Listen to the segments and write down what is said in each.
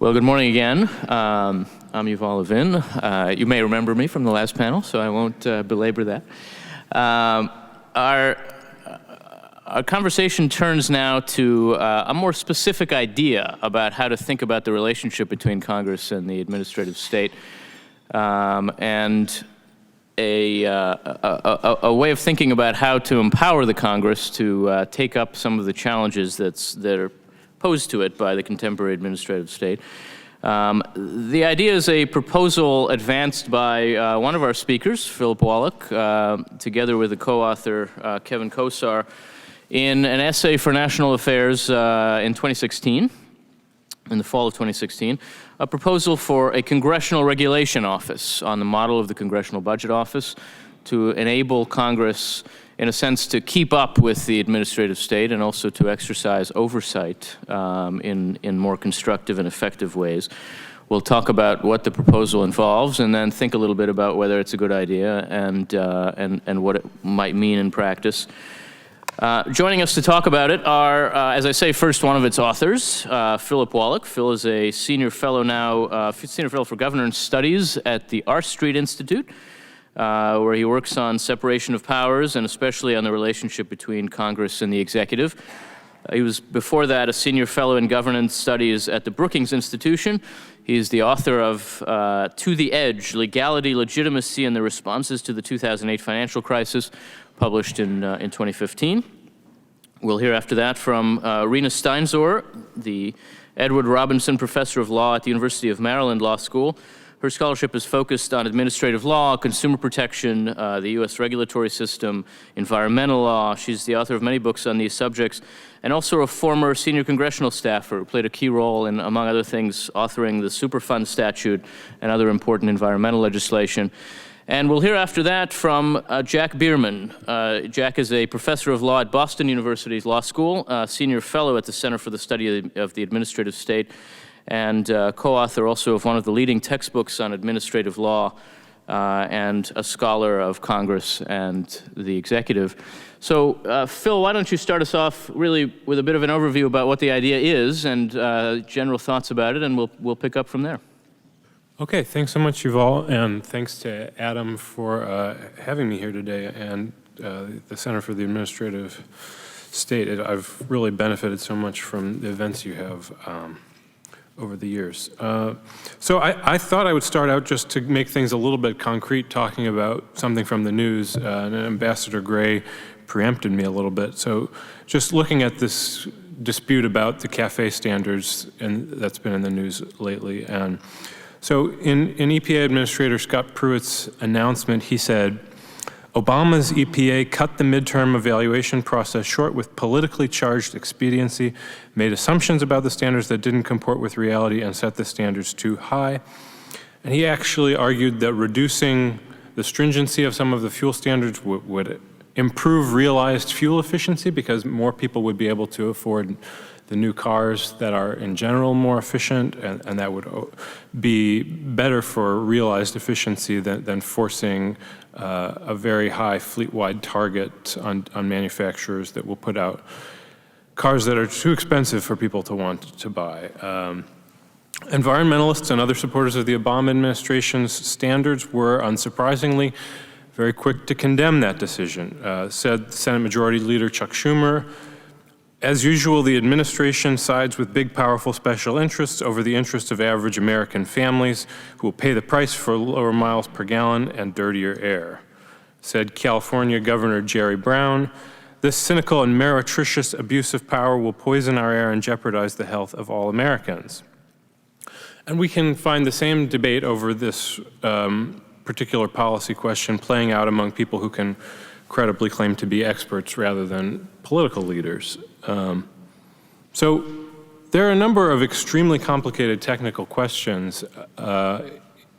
Well, good morning again. I'm Yuval Levin. You may remember me from the last panel, so I won't belabor that. Our conversation turns now to a more specific idea about how to think about the relationship between Congress and the administrative state, and a way of thinking about how to empower the Congress to take up some of the challenges that are posed to it by the contemporary administrative state. The idea is a proposal advanced by one of our speakers, Philip Wallach, together with the co-author Kevin Kosar, in an essay for National Affairs in 2016, in the fall of 2016, a proposal for a Congressional Regulation Office on the model of the Congressional Budget Office to enable Congress, in a sense, to keep up with the administrative state and also to exercise oversight in more constructive and effective ways. We'll talk about what the proposal involves and then think a little bit about whether it's a good idea and what it might mean in practice. Joining us to talk about it are, as I say, first one of its authors, Philip Wallach. Phil is a senior fellow now, senior fellow for governance studies at the R Street Institute, where he works on separation of powers and especially on the relationship between Congress and the executive. He was, before that, a senior fellow in governance studies at the Brookings Institution. He's the author of To the Edge, Legality, Legitimacy, and the Responses to the 2008 Financial Crisis, published in 2015. We'll hear after that from Rena Steinzor, the Edward Robinson Professor of Law at the University of Maryland Law School. Her scholarship is focused on administrative law, consumer protection, the U.S. regulatory system, environmental law. She's the author of many books on these subjects, and also a former senior congressional staffer who played a key role in, among other things, authoring the Superfund statute and other important environmental legislation. And we'll hear after that from Jack Bierman. Jack is a professor of law at Boston University's Law School, senior fellow at the Center for the Study of the Administrative State, and co-author also of one of the leading textbooks on administrative law, and a scholar of Congress and the executive. So, Phil, why don't you start us off really with a bit of an overview about what the idea is and general thoughts about it, and we'll pick up from there. Okay, thanks so much, Yuval, and thanks to Adam for having me here today and the Center for the Administrative State. I've really benefited so much from the events you have over the years. So I thought I would start out just to make things a little bit concrete, talking about something from the news, and Ambassador Gray preempted me a little bit. So just looking at this dispute about the CAFE standards, and that's been in the news lately. And so in EPA Administrator Scott Pruitt's announcement, he said, Obama's EPA cut the midterm evaluation process short with politically charged expediency, made assumptions about the standards that didn't comport with reality, and set the standards too high. And he actually argued that reducing the stringency of some of the fuel standards would improve realized fuel efficiency because more people would be able to afford the new cars that are in general more efficient, and that would be better for realized efficiency than forcing a very high fleet-wide target on manufacturers that will put out cars that are too expensive for people to want to buy. Environmentalists and other supporters of the Obama administration's standards were, unsurprisingly, very quick to condemn that decision, said Senate Majority Leader Chuck Schumer. As usual, the administration sides with big, powerful special interests over the interests of average American families who will pay the price for lower miles per gallon and dirtier air, said California Governor Jerry Brown. This cynical and meretricious abuse of power will poison our air and jeopardize the health of all Americans. And we can find the same debate over this particular policy question playing out among people who can credibly claim to be experts rather than political leaders. So there are a number of extremely complicated technical questions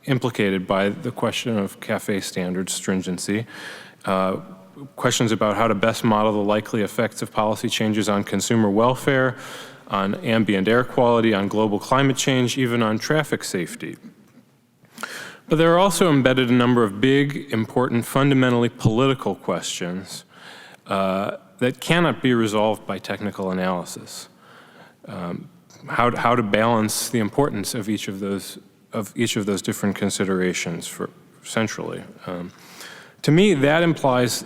implicated by the question of CAFE standards stringency. Questions about how to best model the likely effects of policy changes on consumer welfare, on ambient air quality, on global climate change, even on traffic safety. But there are also embedded a number of big, important, fundamentally political questions that cannot be resolved by technical analysis. how to balance the importance of each of those different considerations centrally. To me, that implies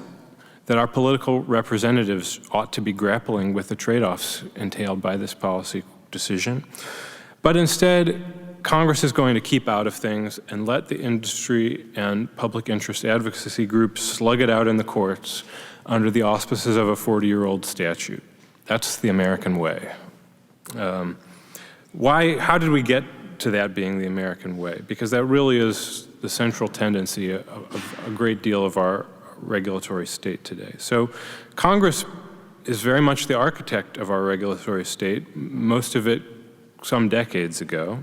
that our political representatives ought to be grappling with the trade-offs entailed by this policy decision. But instead, Congress is going to keep out of things and let the industry and public interest advocacy groups slug it out in the courts under the auspices of a 40-year-old statute. That's the American way. How did we get to that being the American way? Because that really is the central tendency of a great deal of our regulatory state today. So Congress is very much the architect of our regulatory state, most of it some decades ago.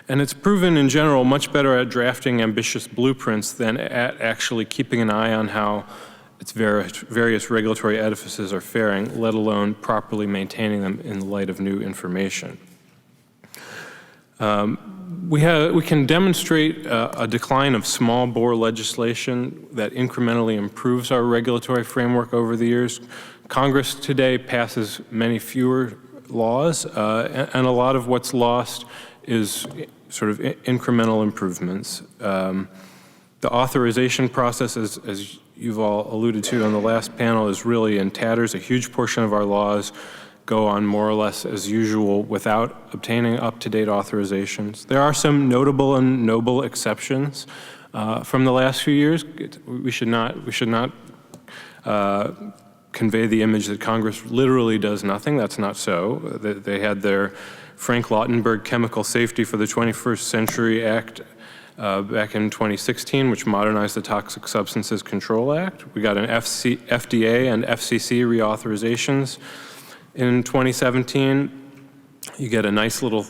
And it's proven in general much better at drafting ambitious blueprints than at actually keeping an eye on how its various regulatory edifices are faring, let alone properly maintaining them in the light of new information. We can demonstrate a decline of small bore legislation that incrementally improves our regulatory framework over the years. Congress today passes many fewer laws, and a lot of what's lost is sort of incremental improvements. The authorization process, as you've all alluded to on the last panel, is really in tatters. A huge portion of our laws go on more or less as usual without obtaining up-to-date authorizations. There are some notable and noble exceptions from the last few years. We should not convey the image that Congress literally does nothing. That's not so. They had their Frank Lautenberg Chemical Safety for the 21st Century Act back in 2016, which modernized the Toxic Substances Control Act. We got an FDA and FCC reauthorizations in 2017. You get a nice little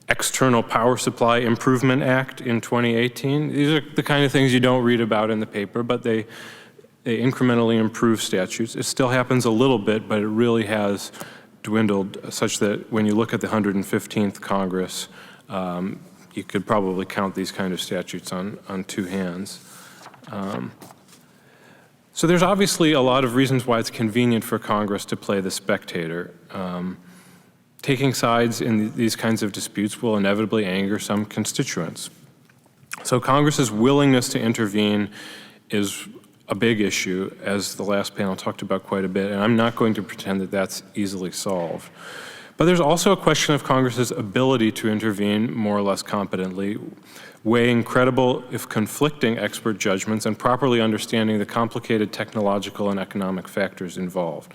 External Power Supply Improvement Act in 2018. These are the kind of things you don't read about in the paper, but they incrementally improve statutes. It still happens a little bit, but it really has dwindled such that when you look at the 115th Congress, you could probably count these kind of statutes on two hands. So there's obviously a lot of reasons why it's convenient for Congress to play the spectator. Taking sides in these kinds of disputes will inevitably anger some constituents. So Congress's willingness to intervene is a big issue, as the last panel talked about quite a bit, and I'm not going to pretend that that's easily solved. But there's also a question of Congress's ability to intervene more or less competently, weighing credible, if conflicting, expert judgments and properly understanding the complicated technological and economic factors involved.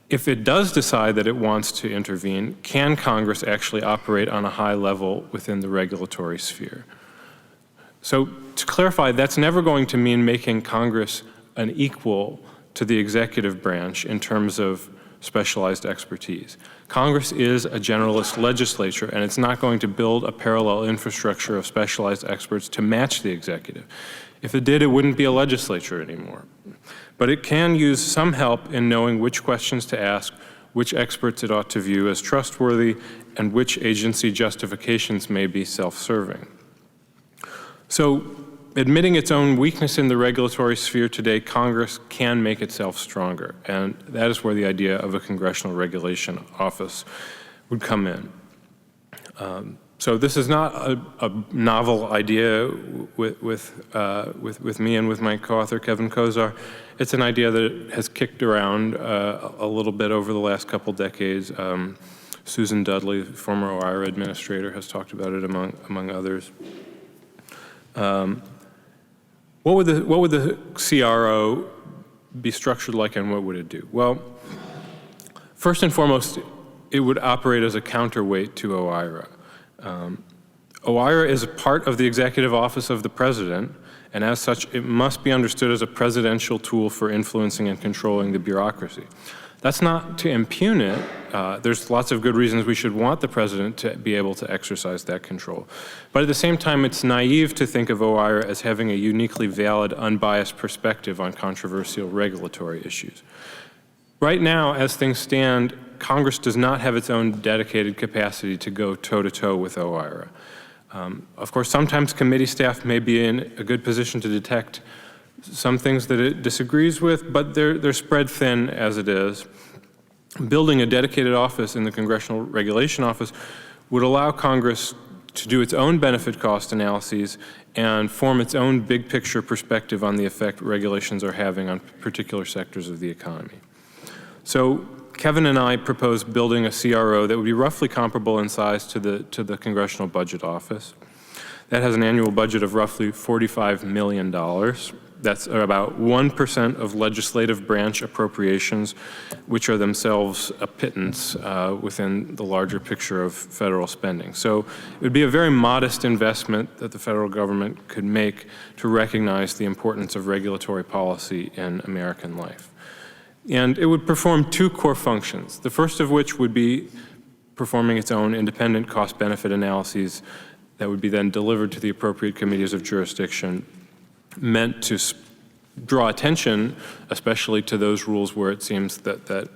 If it does decide that it wants to intervene, can Congress actually operate on a high level within the regulatory sphere? So to clarify, that's never going to mean making Congress an equal to the executive branch in terms of specialized expertise. Congress is a generalist legislature, and it's not going to build a parallel infrastructure of specialized experts to match the executive. If it did, it wouldn't be a legislature anymore. But it can use some help in knowing which questions to ask, which experts it ought to view as trustworthy, and which agency justifications may be self-serving. So, admitting its own weakness in the regulatory sphere today, Congress can make itself stronger, and that is where the idea of a Congressional Regulation Office would come in. So this is not a novel idea with me and with my co-author Kevin Kozar. It's an idea that has kicked around a little bit over the last couple decades. Susan Dudley, the former OIRA administrator, has talked about it among others. What would the CRO be structured like, and what would it do? Well, first and foremost, it would operate as a counterweight to OIRA. OIRA is a part of the executive office of the president, and as such, it must be understood as a presidential tool for influencing and controlling the bureaucracy. That's not to impugn it. There's lots of good reasons we should want the president to be able to exercise that control. But at the same time, it's naive to think of OIRA as having a uniquely valid, unbiased perspective on controversial regulatory issues. Right now, as things stand, Congress does not have its own dedicated capacity to go toe-to-toe with OIRA. Of course, sometimes committee staff may be in a good position to detect some things that it disagrees with, but they're spread thin as it is. Building a dedicated office in the Congressional Regulation Office would allow Congress to do its own benefit cost analyses and form its own big picture perspective on the effect regulations are having on particular sectors of the economy. So Kevin and I proposed building a CRO that would be roughly comparable in size to the Congressional Budget Office. That has an annual budget of roughly $45 million. That's about 1% of legislative branch appropriations, which are themselves a pittance within the larger picture of federal spending. So it would be a very modest investment that the federal government could make to recognize the importance of regulatory policy in American life. And it would perform two core functions, the first of which would be performing its own independent cost-benefit analyses that would be then delivered to the appropriate committees of jurisdiction, meant to draw attention, especially to those rules where it seems that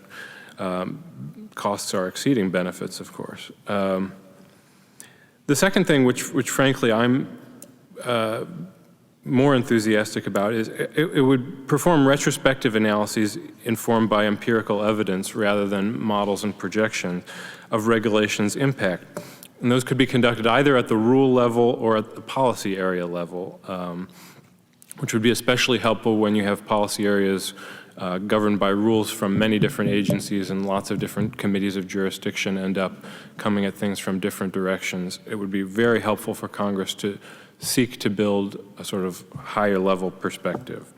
costs are exceeding benefits, of course. The second thing, which frankly I'm more enthusiastic about, is it would perform retrospective analyses informed by empirical evidence rather than models and projections of regulations' impact. And those could be conducted either at the rule level or at the policy area level, which would be especially helpful when you have policy areas governed by rules from many different agencies and lots of different committees of jurisdiction end up coming at things from different directions. It would be very helpful for Congress to seek to build a sort of higher level perspective.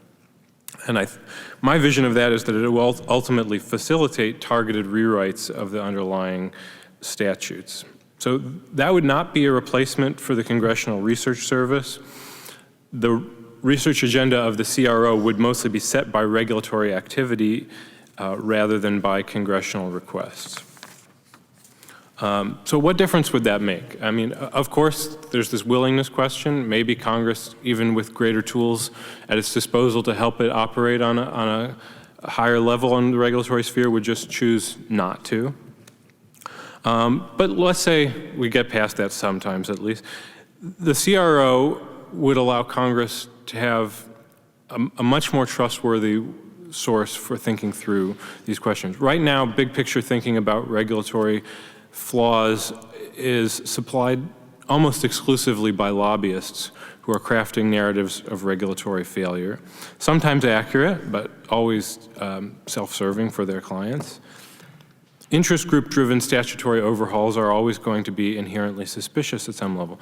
And my vision of that is that it will ultimately facilitate targeted rewrites of the underlying statutes. So that would not be a replacement for the Congressional Research Service. The research agenda of the CRO would mostly be set by regulatory activity rather than by congressional requests. So what difference would that make? I mean, of course, there's this willingness question. Maybe Congress, even with greater tools at its disposal to help it operate on a higher level in the regulatory sphere, would just choose not to. But let's say we get past that sometimes at least. The CRO would allow Congress to have a much more trustworthy source for thinking through these questions. Right now, big picture thinking about regulatory flaws is supplied almost exclusively by lobbyists who are crafting narratives of regulatory failure, sometimes accurate, but always self-serving for their clients. Interest group-driven statutory overhauls are always going to be inherently suspicious at some level.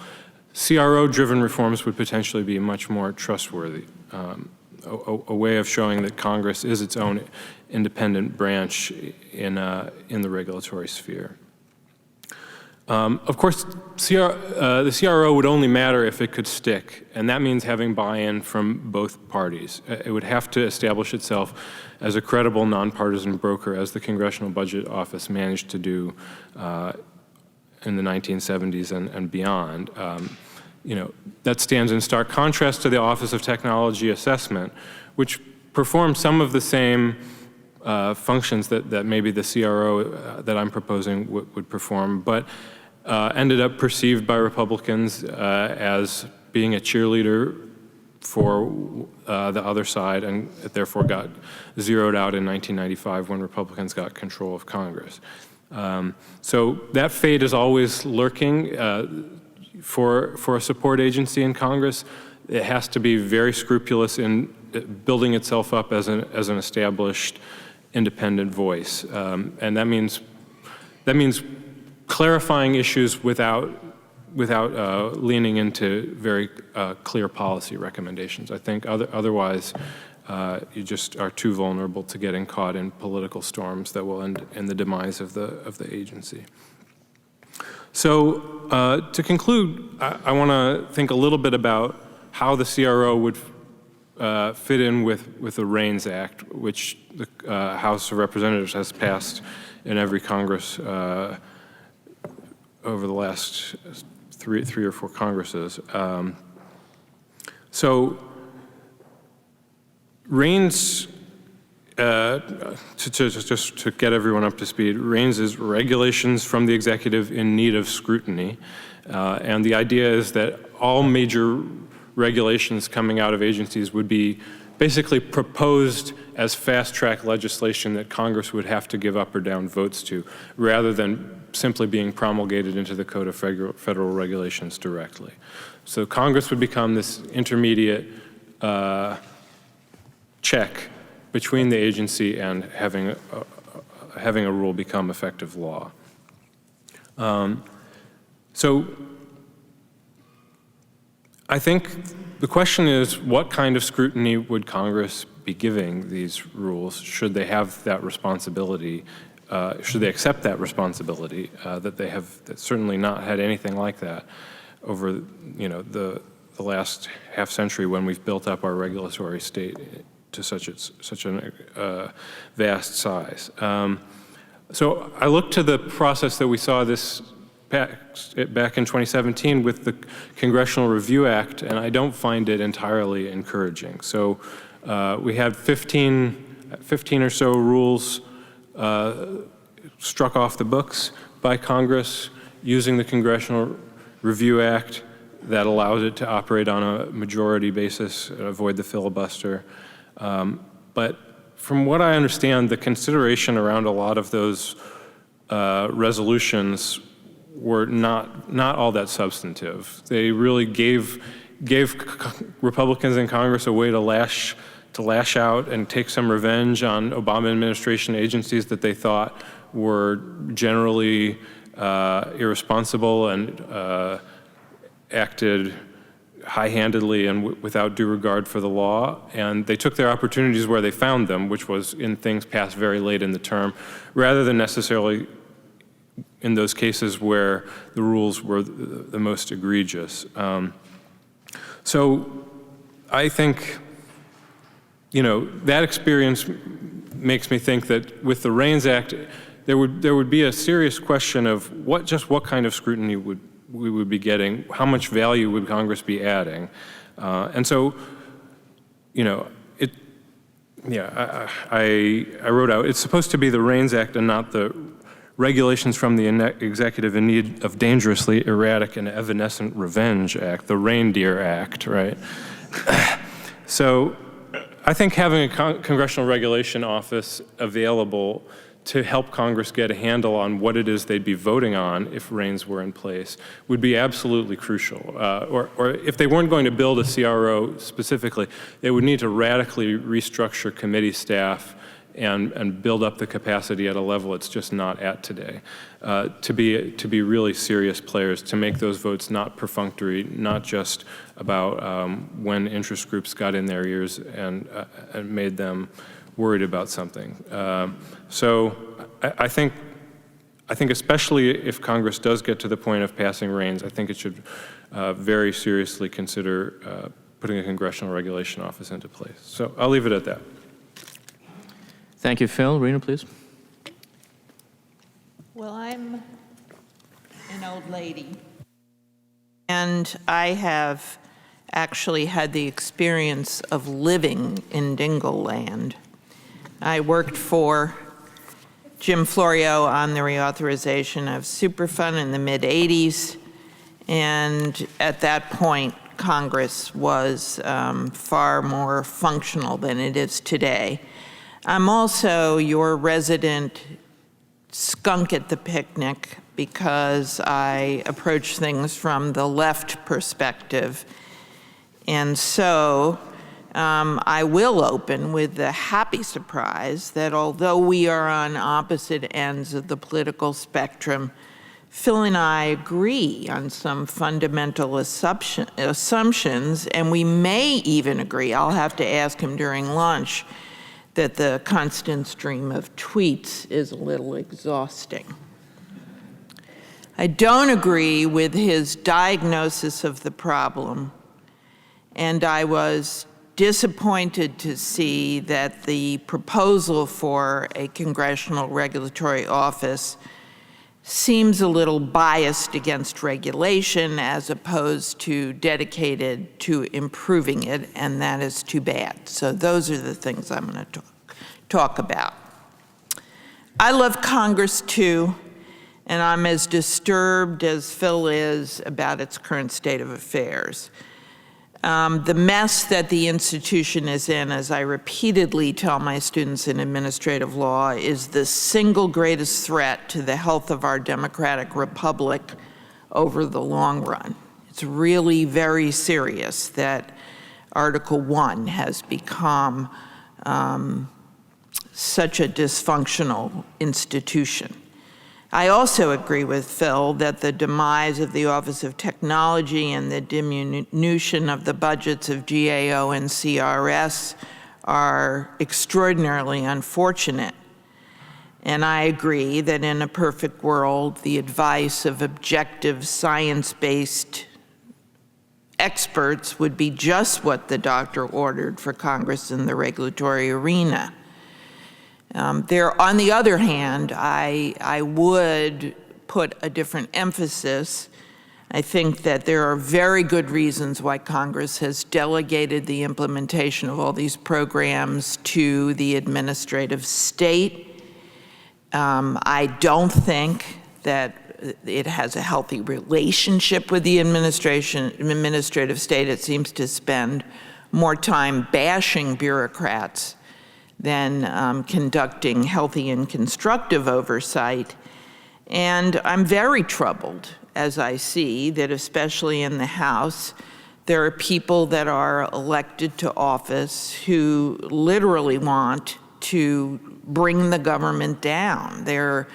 CRO-driven reforms would potentially be much more trustworthy, a way of showing that Congress is its own independent branch in the regulatory sphere. Of course, the CRO would only matter if it could stick, and that means having buy-in from both parties. It would have to establish itself as a credible, nonpartisan broker, as the Congressional Budget Office managed to do in the 1970s and beyond. That stands in stark contrast to the Office of Technology Assessment, which performs some of the same functions that maybe the CRO that I'm proposing would perform, but ended up perceived by Republicans as being a cheerleader for the other side, and it therefore got zeroed out in 1995 when Republicans got control of Congress. So that fate is always lurking for a support agency in Congress. It has to be very scrupulous in building itself up as an established independent voice, and that means clarifying issues without leaning into very clear policy recommendations. I think otherwise you just are too vulnerable to getting caught in political storms that will end in the demise of the agency. So to conclude, I want to think a little bit about how the CRO would fit in with the REINS Act, which the House of Representatives has passed in every Congress over the last three or four Congresses. So REINS, just to get everyone up to speed, REINS is regulations from the executive in need of scrutiny. And the idea is that all major regulations coming out of agencies would be basically proposed as fast-track legislation that Congress would have to give up or down votes to, rather than simply being promulgated into the Code of Federal Regulations directly. So Congress would become this intermediate check between the agency and having a rule become effective law. So I think the question is, what kind of scrutiny would Congress be giving these rules? Should they have that responsibility? Should they accept that responsibility? That they have certainly not had anything like that over, the last half century when we've built up our regulatory state to such a vast size. So I look to the process that we saw this back in 2017 with the Congressional Review Act, and I don't find it entirely encouraging. So we had 15 or so rules struck off the books by Congress using the Congressional Review Act that allows it to operate on a majority basis, avoid the filibuster. But from what I understand, the consideration around a lot of those resolutions were not all that substantive. They really gave Republicans in Congress a way to lash out and take some revenge on Obama administration agencies that they thought were generally irresponsible and acted high-handedly and without due regard for the law. And they took their opportunities where they found them, which was in things passed very late in the term, rather than necessarily in those cases where the rules were the most egregious. So I think, that experience makes me think that with the REINS Act, there would be a serious question of what kind of scrutiny we would be getting, how much value would Congress be adding. And so, I wrote out, it's supposed to be the REINS Act and not the Regulations from the Executive in Need of Dangerously Erratic and Evanescent Revenge Act, the Reindeer Act, right? So I think having a Congressional Regulation Office available to help Congress get a handle on what it is they'd be voting on if REINS were in place would be absolutely crucial. Or if they weren't going to build a CRO specifically, they would need to radically restructure committee staff and build up the capacity at a level it's just not at today, to be really serious players, to make those votes not perfunctory, not just about when interest groups got in their ears and made them worried about something. So I think especially if Congress does get to the point of passing REINS, I think it should very seriously consider putting a Congressional Regulation Office into place. So I'll leave it at that. Thank you, Phil. Rena, please. Well, I'm an old lady, and I have actually had the experience of living in Dingle Land. I worked for Jim Florio on the reauthorization of Superfund in the mid-'80s, and at that point, Congress was far more functional than it is today. I'm also your resident skunk at the picnic because I approach things from the left perspective. And so I will open with the happy surprise that although we are on opposite ends of the political spectrum, Phil and I agree on some fundamental assumptions, and we may even agree, I'll have to ask him during lunch, that the constant stream of tweets is a little exhausting. I don't agree with his diagnosis of the problem, and I was disappointed to see that the proposal for a Congressional Regulatory Office seems a little biased against regulation as opposed to dedicated to improving it, and that is too bad. So those are the things I'm going to talk about. I love Congress too, and I'm as disturbed as Phil is about its current state of affairs. The mess that the institution is in, as I repeatedly tell my students in administrative law, is the single greatest threat to the health of our democratic republic over the long run. It's really very serious that Article 1 has become such a dysfunctional institution. I also agree with Phil that the demise of the Office of Technology and the diminution of the budgets of GAO and CRS are extraordinarily unfortunate. And I agree that in a perfect world, the advice of objective, science-based experts would be just what the doctor ordered for Congress in the regulatory arena. On the other hand, I would put a different emphasis. I think that there are very good reasons why Congress has delegated the implementation of all these programs to the administrative state. I don't think that it has a healthy relationship with the administrative state. It seems to spend more time bashing bureaucrats than conducting healthy and constructive oversight. And I'm very troubled as I see that, especially in the House, there are people that are elected to office who literally want to bring the government down. They're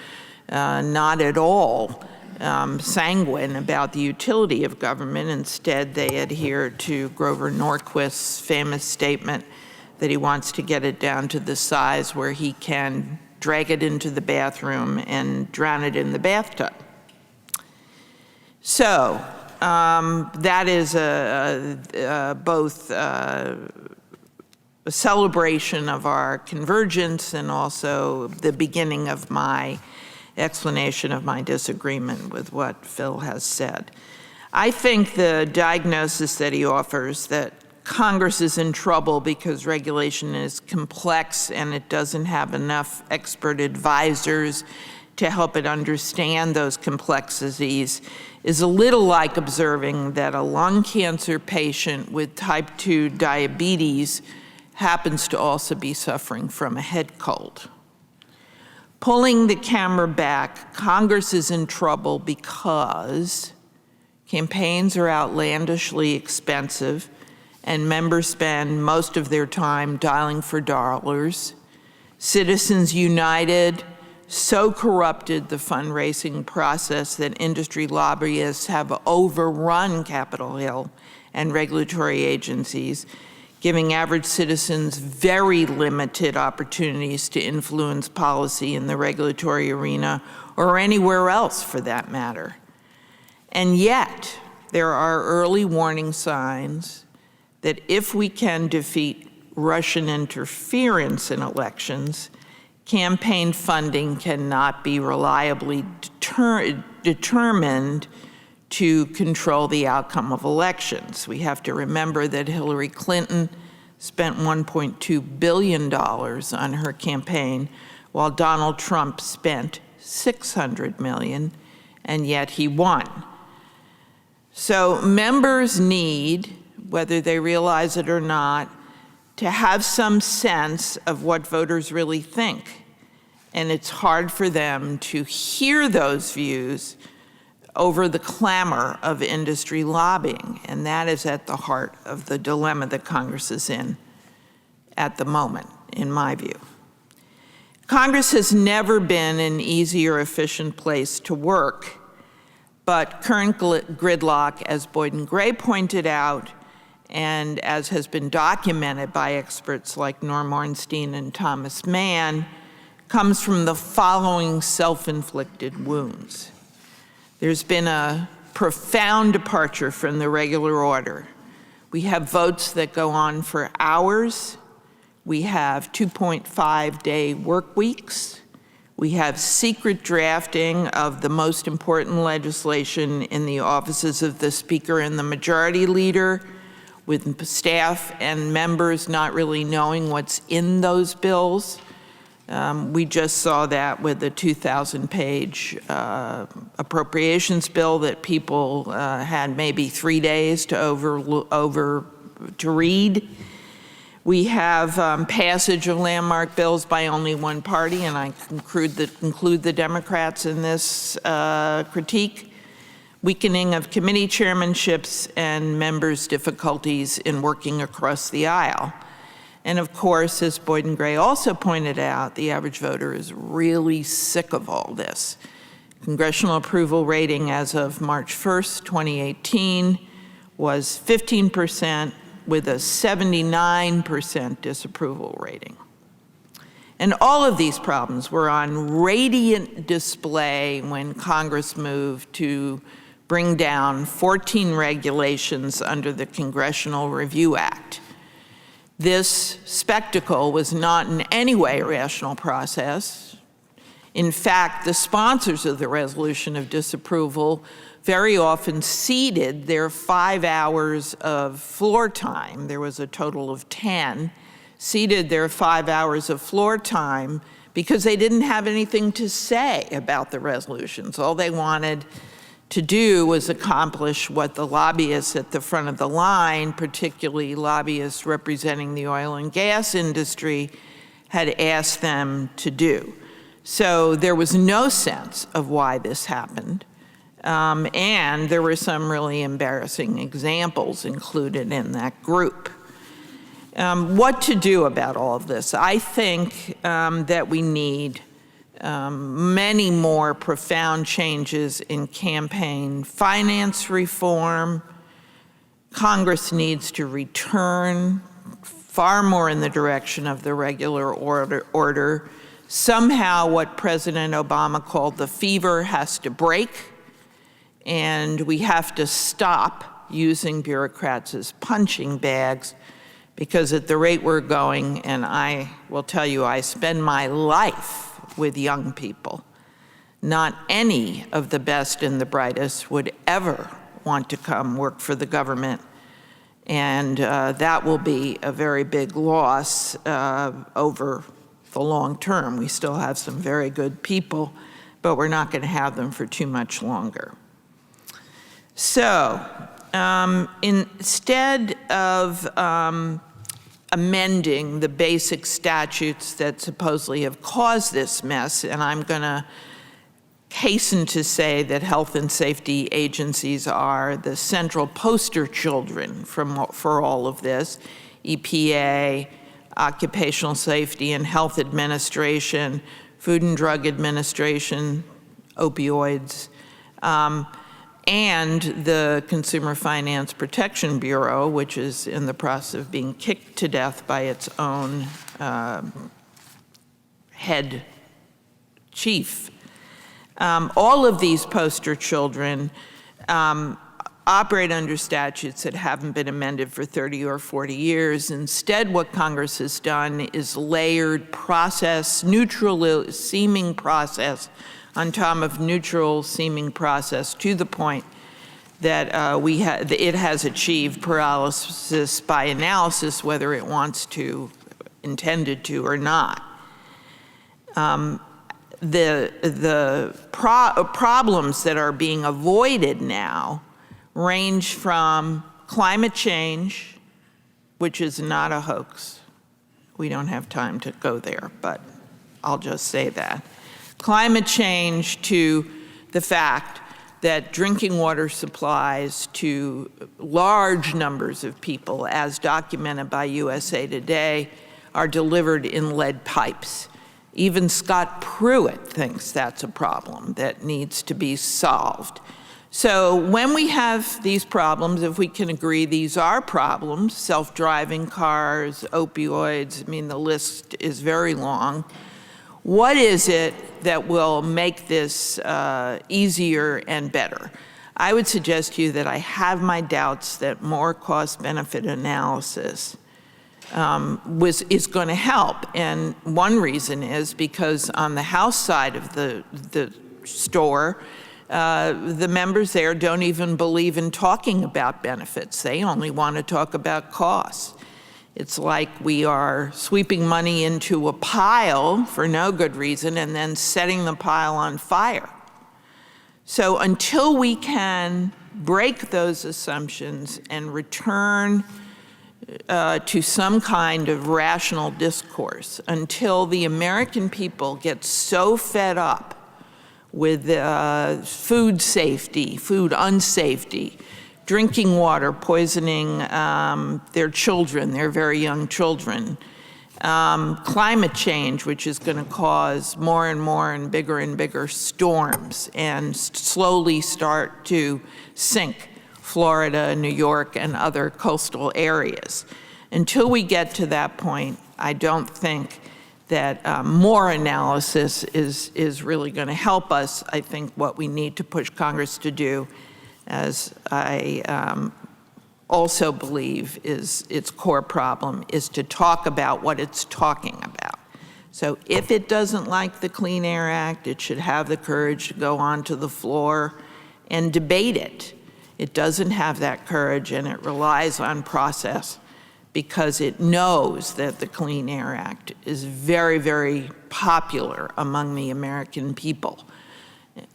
not at all sanguine about the utility of government. Instead, they adhere to Grover Norquist's famous statement that he wants to get it down to the size where he can drag it into the bathroom and drown it in the bathtub. So that is both a celebration of our convergence and also the beginning of my explanation of my disagreement with what Phil has said. I think the diagnosis that he offers, that Congress is in trouble because regulation is complex and it doesn't have enough expert advisors to help it understand those complexities, is a little like observing that a lung cancer patient with type 2 diabetes happens to also be suffering from a head cold. Pulling the camera back, Congress is in trouble because campaigns are outlandishly expensive and members spend most of their time dialing for dollars. Citizens United so corrupted the fundraising process that industry lobbyists have overrun Capitol Hill and regulatory agencies, giving average citizens very limited opportunities to influence policy in the regulatory arena or anywhere else for that matter. And yet, there are early warning signs that if we can defeat Russian interference in elections, campaign funding cannot be reliably determined to control the outcome of elections. We have to remember that Hillary Clinton spent $1.2 billion on her campaign, while Donald Trump spent $600 million, and yet he won. So members need, whether they realize it or not, to have some sense of what voters really think. And it's hard for them to hear those views over the clamor of industry lobbying. And that is at the heart of the dilemma that Congress is in at the moment, in my view. Congress has never been an easy or efficient place to work, but current gridlock, as Boyd and Gray pointed out, and as has been documented by experts like Norm Ornstein and Thomas Mann, comes from the following self-inflicted wounds. There's been a profound departure from the regular order. We have votes that go on for hours. We have 2.5-day work weeks. We have secret drafting of the most important legislation in the offices of the Speaker and the Majority Leader, with staff and members not really knowing what's in those bills. We just saw that with the 2,000-page appropriations bill that people had maybe 3 days to to read. We have passage of landmark bills by only one party, and I include the Democrats in this critique. Weakening of committee chairmanships and members' difficulties in working across the aisle. And of course, as Boyd and Gray also pointed out, the average voter is really sick of all this. Congressional approval rating as of March 1st, 2018 was 15%, with a 79% disapproval rating. And all of these problems were on radiant display when Congress moved to bring down 14 regulations under the Congressional Review Act. This spectacle was not in any way a rational process. In fact, the sponsors of the resolution of disapproval very often ceded their 5 hours of floor time, there was a total of 10, ceded their 5 hours of floor time because they didn't have anything to say about the resolutions. All they wanted to do was accomplish what the lobbyists at the front of the line, particularly lobbyists representing the oil and gas industry, had asked them to do. So there was no sense of why this happened. And there were some really embarrassing examples included in that group. What to do about all of this? I think that we need many more profound changes in campaign finance reform. Congress needs to return far more in the direction of the regular order. Somehow what President Obama called the fever has to break, and we have to stop using bureaucrats as punching bags, because at the rate we're going, and I will tell you, I spend my life with young people. Not any of the best and the brightest would ever want to come work for the government, and that will be a very big loss over the long term. We still have some very good people, but we're not going to have them for too much longer. So instead of amending the basic statutes that supposedly have caused this mess, and I'm going to hasten to say that health and safety agencies are the central poster children for all of this, EPA, Occupational Safety and Health Administration, Food and Drug Administration, opioids, and the Consumer Finance Protection Bureau, which is in the process of being kicked to death by its own head chief. All of these poster children operate under statutes that haven't been amended for 30 or 40 years. Instead, what Congress has done is layered process, neutral seeming process on top of neutral seeming process, to the point that it has achieved paralysis by analysis, whether it wants to, intended to or not. The problems that are being avoided now range from climate change, which is not a hoax. We don't have time to go there, but I'll just say that. Climate change, to the fact that drinking water supplies to large numbers of people, as documented by USA Today, are delivered in lead pipes. Even Scott Pruitt thinks that's a problem that needs to be solved. So when we have these problems, if we can agree these are problems, self-driving cars, opioids, I mean, the list is very long, what is it that will make this easier and better? I would suggest to you that I have my doubts that more cost-benefit analysis is going to help. And one reason is because on the House side of the store, the members there don't even believe in talking about benefits. They only want to talk about costs. It's like we are sweeping money into a pile for no good reason and then setting the pile on fire. So until we can break those assumptions and return to some kind of rational discourse until the American people get so fed up with food safety, food unsafety, drinking water poisoning their children, their very young children, climate change, which is going to cause more and more and bigger storms and slowly start to sink Florida, New York, and other coastal areas. Until we get to that point, I don't think that more analysis is really going to help us. I think what we need to push Congress to do, as I also believe is its core problem, is to talk about what it's talking about. So if it doesn't like the Clean Air Act, it should have the courage to go onto the floor and debate it. It doesn't have that courage, and it relies on process because it knows that the Clean Air Act is very, very popular among the American people.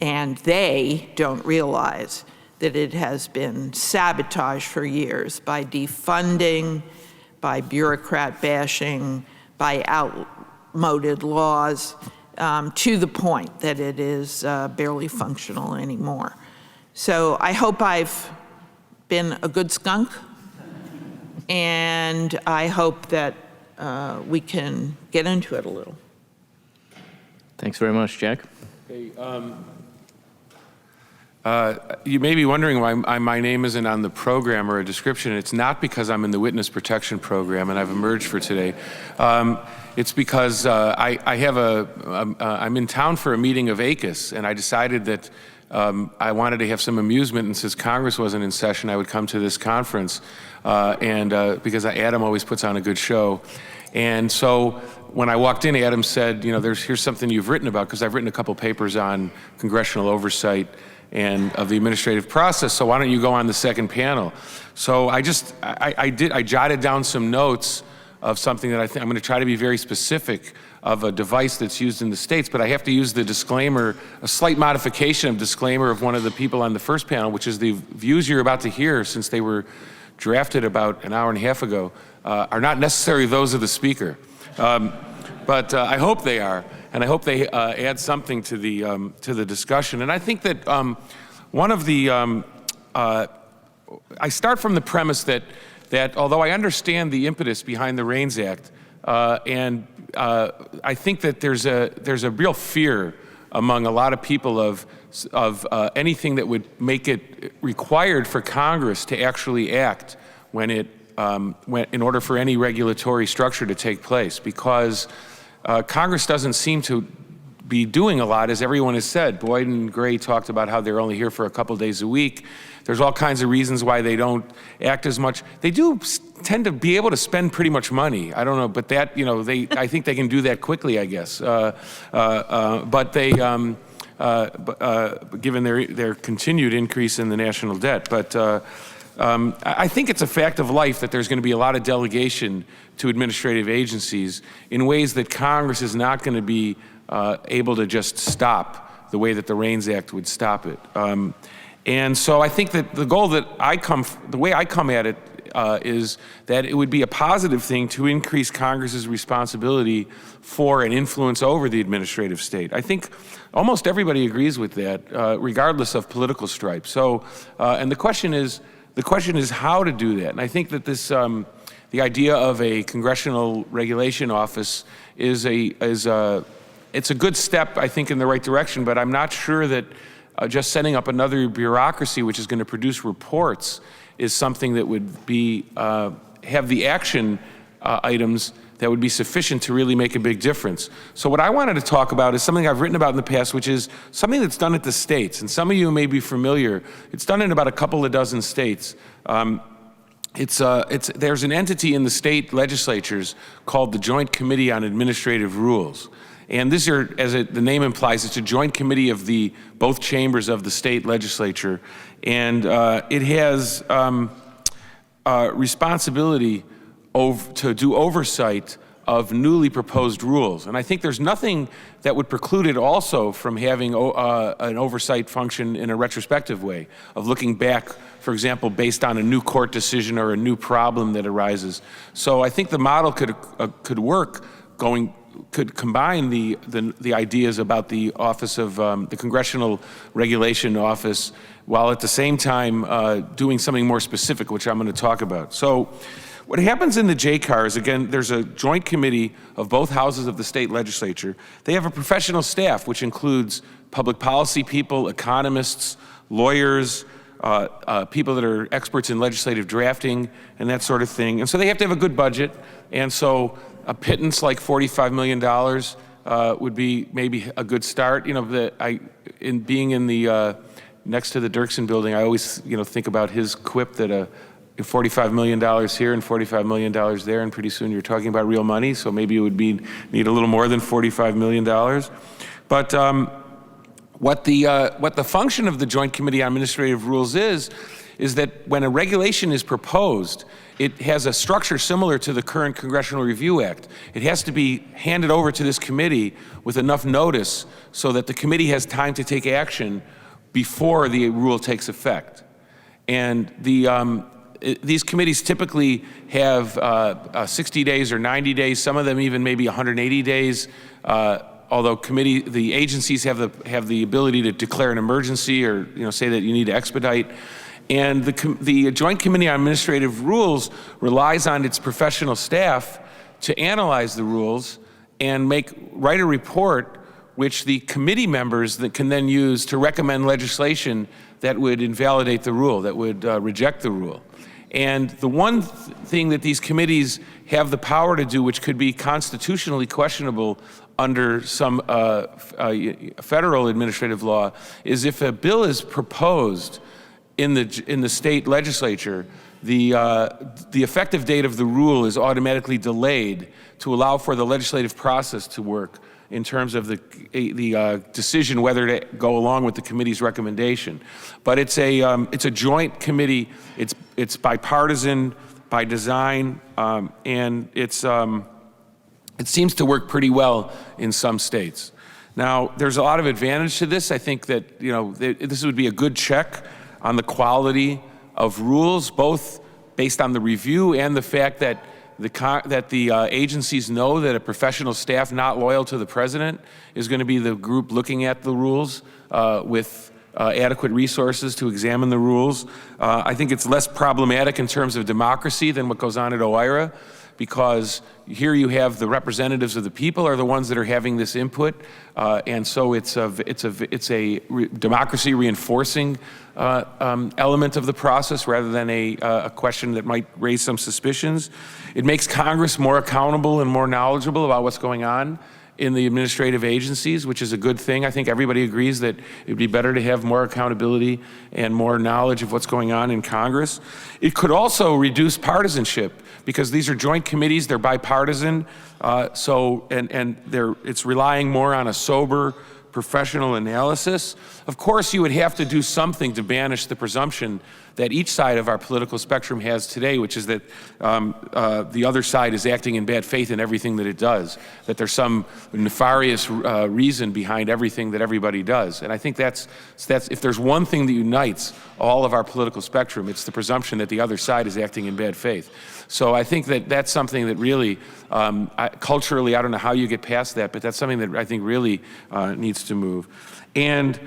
And they don't realize that it has been sabotaged for years by defunding, by bureaucrat bashing, by outmoded laws, to the point that it is barely functional anymore. So I hope I've been a good skunk, and I hope that we can get into it a little. Thanks very much, Jack. Hey, you may be wondering why my name isn't on the program or a description. It's not because I'm in the witness protection program and I've emerged for today. It's because I'm in town for a meeting of ACUS, and I decided that I wanted to have some amusement, and since Congress wasn't in session, I would come to this conference, because Adam always puts on a good show. And so when I walked in, Adam said, you know, here's something you've written about, because I've written a couple papers on congressional oversight and of the administrative process, so why don't you go on the second panel? So I jotted down some notes of something that I'm going to try to be very specific of a device that's used in the States, but I have to use the disclaimer, a slight modification of disclaimer of one of the people on the first panel, which is the views you're about to hear, since they were drafted about an hour and a half ago, are not necessarily those of the speaker. But I hope they are, and I hope they add something to the discussion. And I think that one of the, I start from the premise that although I understand the impetus behind the REINS Act, and I think that there's a real fear among a lot of people of anything that would make it required for Congress to actually act when in order for any regulatory structure to take place, because Congress doesn't seem to be doing a lot, as everyone has said. Boyd and Gray talked about how they're only here for a couple days a week. There's all kinds of reasons why they don't act as much. They do tend to be able to spend pretty much money. I don't know, but that, you know, I think they can do that quickly, I guess. But they, given their continued increase in the national debt. But I think it's a fact of life that there's going to be a lot of delegation to administrative agencies in ways that Congress is not going to be able to just stop the way that the REINS Act would stop it. And so I think that the goal that the way I come at it is that it would be a positive thing to increase Congress's responsibility for and influence over the administrative state. I think almost everybody agrees with that, regardless of political stripe. So, and the question is how to do that. And I think that this, the idea of a congressional regulation office it's a good step, I think, in the right direction, but I'm not sure that just setting up another bureaucracy which is going to produce reports is something that would be, have the action items that would be sufficient to really make a big difference. So what I wanted to talk about is something I've written about in the past, which is something that's done at the states. And some of you may be familiar. It's done in about a couple of dozen states. There's an entity in the state legislatures called the Joint Committee on Administrative Rules. And these are, as the name implies, it's a joint committee of both chambers of the state legislature. And it has responsibility to do oversight of newly proposed rules. And I think there's nothing that would preclude it also from having an oversight function in a retrospective way, of looking back, for example, based on a new court decision or a new problem that arises. So I think the model could work, could combine the ideas about the Office of the Congressional Regulation Office, while at the same time doing something more specific, which I'm going to talk about. So what happens in the JCAR is, again, there's a joint committee of both houses of the state legislature. They have a professional staff, which includes public policy people, economists, lawyers, people that are experts in legislative drafting and that sort of thing. And so they have to have a good budget. And so a pittance like $45 million would be maybe a good start. You know, in being in the next to the Dirksen building, I always think about his quip that $45 million here and $45 million there, and pretty soon you're talking about real money. So maybe it would need a little more than $45 million. But what the function of the Joint Committee on Administrative Rules is that when a regulation is proposed, it has a structure similar to the current Congressional Review Act. It has to be handed over to this committee with enough notice so that the committee has time to take action before the rule takes effect. And these committees typically have 60 days or 90 days, some of them even maybe 180 days, although the agencies have the ability to declare an emergency or say that you need to expedite. And the Joint Committee on Administrative Rules relies on its professional staff to analyze the rules and write a report which the committee members that can then use to recommend legislation that would invalidate the rule, that would reject the rule. And the one thing that these committees have the power to do, which could be constitutionally questionable under some federal administrative law, is if a bill is proposed in the state legislature, the effective date of the rule is automatically delayed to allow for the legislative process to work in terms of the decision whether to go along with the committee's recommendation. But it's a joint committee. It's bipartisan by design, and it seems to work pretty well in some states. Now, there's a lot of advantage to this. I think that this would be a good check on the quality of rules, both based on the review and the fact that the agencies know that a professional staff not loyal to the president is going to be the group looking at the rules with adequate resources to examine the rules. I think it's less problematic in terms of democracy than what goes on at OIRA, because here you have the representatives of the people are the ones that are having this input, and so it's a democracy reinforcing element of the process rather than a question that might raise some suspicions. It makes Congress more accountable and more knowledgeable about what's going on in the administrative agencies, which is a good thing. I think everybody agrees that it'd be better to have more accountability and more knowledge of what's going on in Congress. It could also reduce partisanship, because these are joint committees, they're bipartisan, it's relying more on a sober, professional analysis. Of course, you would have to do something to banish the presumption that each side of our political spectrum has today, which is that the other side is acting in bad faith in everything that it does, that there's some nefarious reason behind everything that everybody does. And I think that's if there's one thing that unites all of our political spectrum, it's the presumption that the other side is acting in bad faith. So I think that that's something that really, culturally, I don't know how you get past that, but that's something that I think really needs to move. And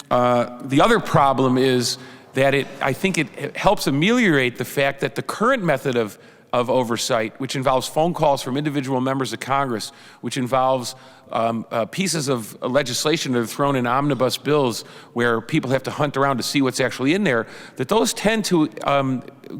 the other problem is that I think it helps ameliorate the fact that the current method of oversight, which involves phone calls from individual members of Congress, which involves pieces of legislation that are thrown in omnibus bills where people have to hunt around to see what's actually in there, that those tend to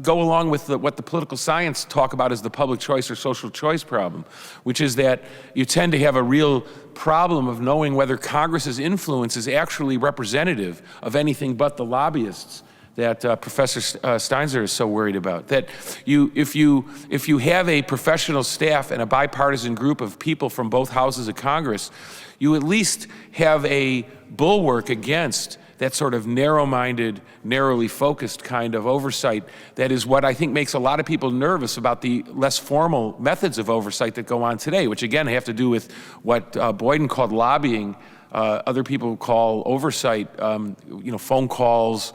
go along with what the political science talk about as the public choice or social choice problem, which is that you tend to have a real problem of knowing whether Congress's influence is actually representative of anything but the lobbyists that Professor Steinzer is so worried about. That if you have a professional staff and a bipartisan group of people from both houses of Congress, you at least have a bulwark against that sort of narrow-minded, narrowly focused kind of oversight that is what I think makes a lot of people nervous about the less formal methods of oversight that go on today, which again have to do with what Boyden called lobbying, other people call oversight, phone calls,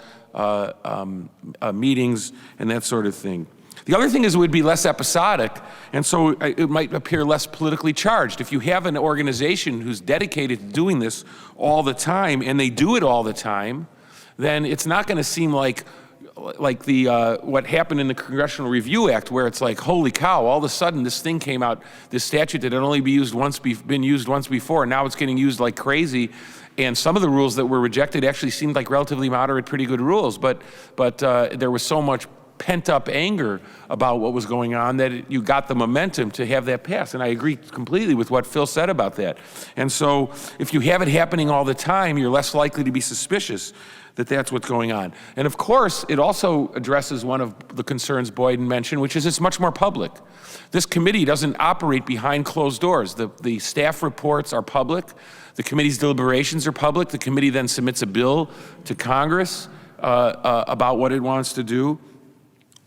meetings, and that sort of thing. The other thing is it would be less episodic, and so it might appear less politically charged. If you have an organization who's dedicated to doing this all the time, and they do it all the time, then it's not going to seem like the what happened in the Congressional Review Act, where it's like, holy cow, all of a sudden this thing came out, this statute that had only been used once before, and now it's getting used like crazy. And some of the rules that were rejected actually seemed like relatively moderate, pretty good rules, but there was so much pent-up anger about what was going on that you got the momentum to have that pass. And I agree completely with what Phil said about that. And so if you have it happening all the time, you're less likely to be suspicious that that's what's going on. And of course, it also addresses one of the concerns Boyden mentioned, which is it's much more public. This committee doesn't operate behind closed doors. The staff reports are public. The committee's deliberations are public. The committee then submits a bill to Congress about what it wants to do.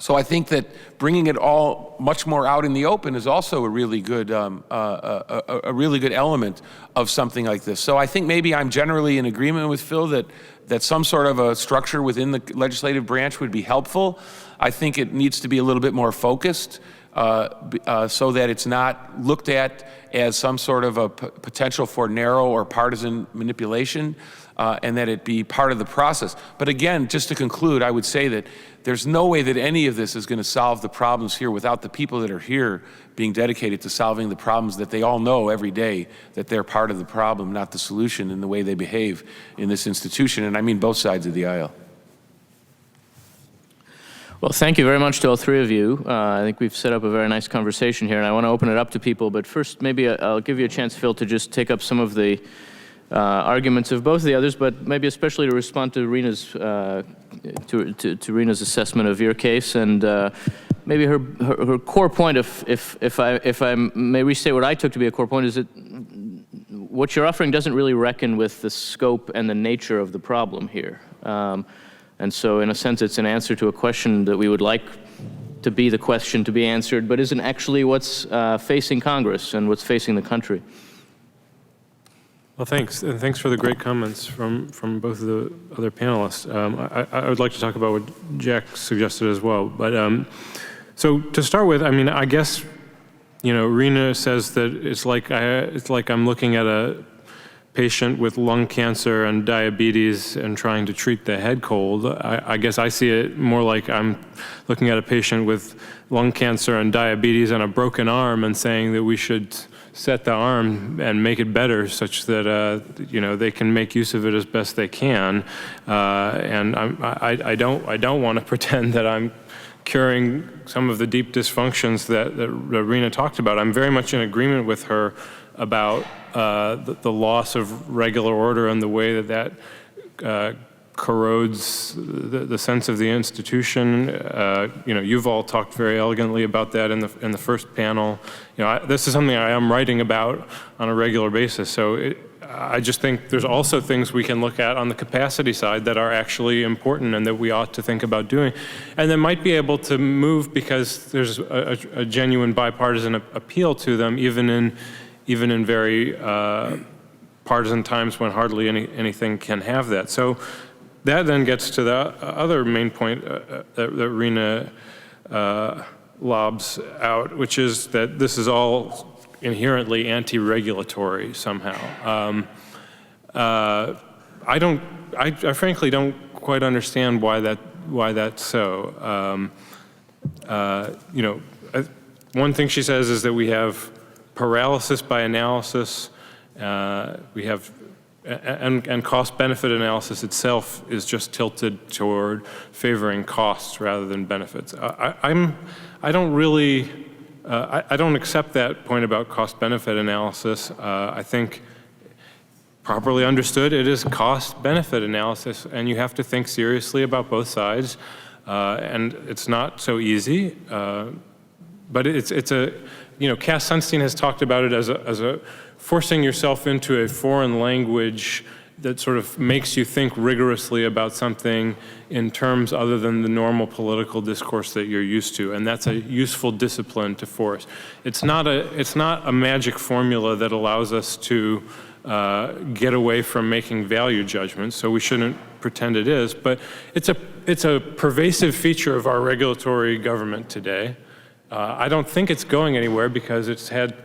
So I think that bringing it all much more out in the open is also a really good element of something like this. So I think maybe I'm generally in agreement with Phil that some sort of a structure within the legislative branch would be helpful. I think it needs to be a little bit more focused so that it's not looked at as some sort of a potential for narrow or partisan manipulation, and that it be part of the process. But again, just to conclude, I would say that there's no way that any of this is going to solve the problems here without the people that are here being dedicated to solving the problems that they all know every day that they're part of the problem, not the solution, in the way they behave in this institution. And I mean both sides of the aisle. Well, thank you very much to all three of you. I think we've set up a very nice conversation here, and I want to open it up to people. But first, maybe I'll give you a chance, Phil, to just take up some of the arguments of both of the others, but maybe especially to respond to Rena's Rena's assessment of your case, and maybe her core point, if I may restate what I took to be a core point, is that what you're offering doesn't really reckon with the scope and the nature of the problem here. And so in a sense, it's an answer to a question that we would like to be the question to be answered, but isn't actually what's facing Congress and what's facing the country. Well, thanks, and thanks for the great comments from both of the other panelists. I would like to talk about what Jack suggested as well. But so to start with, I mean, I guess, Rena says that it's like I'm looking at a patient with lung cancer and diabetes and trying to treat the head cold. I guess I see it more like I'm looking at a patient with lung cancer and diabetes and a broken arm and saying that we should set the arm and make it better such that they can make use of it as best they can. And I don't want to pretend that I'm curing some of the deep dysfunctions that Rena talked about. I'm very much in agreement with her about the loss of regular order and the way that corrodes the sense of the institution. You've all talked very elegantly about that in the first panel. This is something I am writing about on a regular basis. So I just think there's also things we can look at on the capacity side that are actually important and that we ought to think about doing, and that might be able to move because there's a genuine bipartisan appeal to them, even in very partisan times when hardly anything can have that. So that then gets to the other main point that Rena lobs out, which is that this is all inherently anti-regulatory somehow. I frankly don't quite understand why that's so. One thing she says is that we have paralysis by analysis. We have and cost-benefit analysis itself is just tilted toward favoring costs rather than benefits. I don't accept that point about cost-benefit analysis. I think properly understood, it is cost-benefit analysis, and you have to think seriously about both sides. And it's not so easy, but it's a, Cass Sunstein has talked about it as a forcing yourself into a foreign language that sort of makes you think rigorously about something in terms other than the normal political discourse that you're used to, and that's a useful discipline to force. It's not a magic formula that allows us to get away from making value judgments, so we shouldn't pretend it is, but it's a pervasive feature of our regulatory government today. I don't think it's going anywhere because it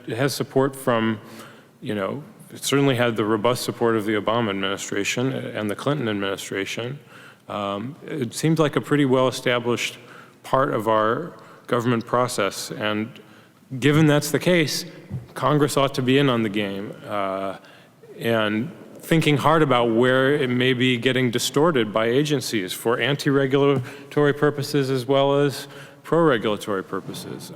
has support from, it certainly had the robust support of the Obama administration and the Clinton administration. It seems like a pretty well-established part of our government process, and given that's the case, Congress ought to be in on the game and thinking hard about where it may be getting distorted by agencies for anti-regulatory purposes as well as pro-regulatory purposes.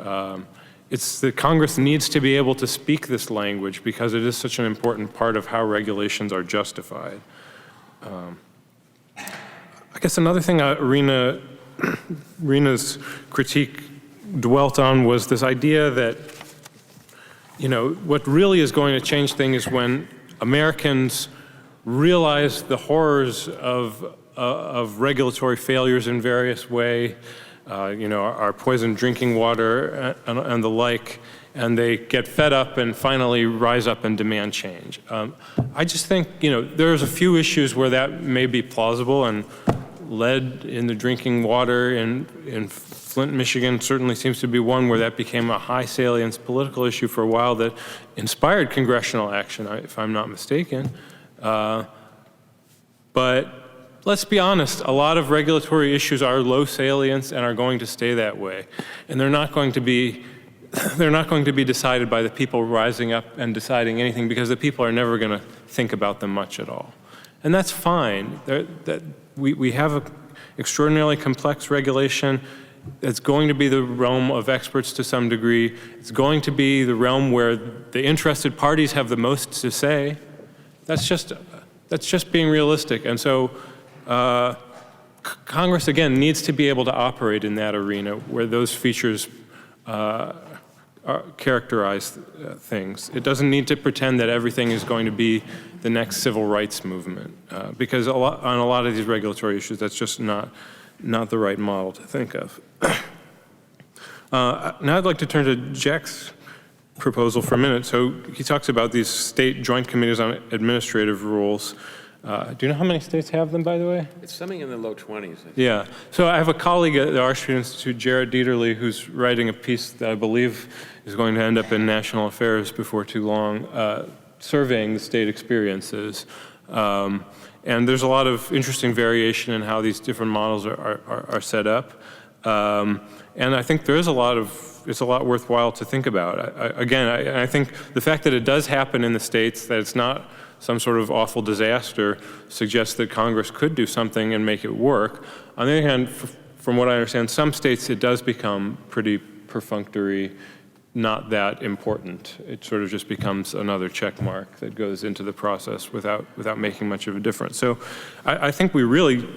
It's that Congress needs to be able to speak this language because it is such an important part of how regulations are justified. I guess another thing Rena's critique dwelt on was this idea that, what really is going to change things is when Americans realize the horrors of regulatory failures in various ways, our poisoned drinking water and the like, and they get fed up and finally rise up and demand change. I just think, there's a few issues where that may be plausible, and lead in the drinking water in Flint, Michigan certainly seems to be one where that became a high salience political issue for a while that inspired congressional action, if I'm not mistaken. But let's be honest, a lot of regulatory issues are low salience and are going to stay that way. And they're not going to be decided by the people rising up and deciding anything because the people are never going to think about them much at all. And that's fine. We have an extraordinarily complex regulation. It's going to be the realm of experts to some degree. It's going to be the realm where the interested parties have the most to say. That's just being realistic. And so Congress, again, needs to be able to operate in that arena where those features characterize things. It doesn't need to pretend that everything is going to be the next civil rights movement, because on a lot of these regulatory issues, that's just not the right model to think of. Now I'd like to turn to Jack's proposal for a minute. So he talks about these state joint committees on administrative rules. Do you know how many states have them, by the way? It's something in the low 20s. Yeah. So I have a colleague at the Arch Institute, Jared Dieterle, who's writing a piece that I believe is going to end up in National Affairs before too long, surveying the state experiences. And there's a lot of interesting variation in how these different models are set up. And I think it's a lot worthwhile to think about. I think the fact that it does happen in the states, that it's not some sort of awful disaster, suggests that Congress could do something and make it work. On the other hand, from what I understand, some states it does become pretty perfunctory, not that important. It sort of just becomes another check mark that goes into the process without making much of a difference. So I think we really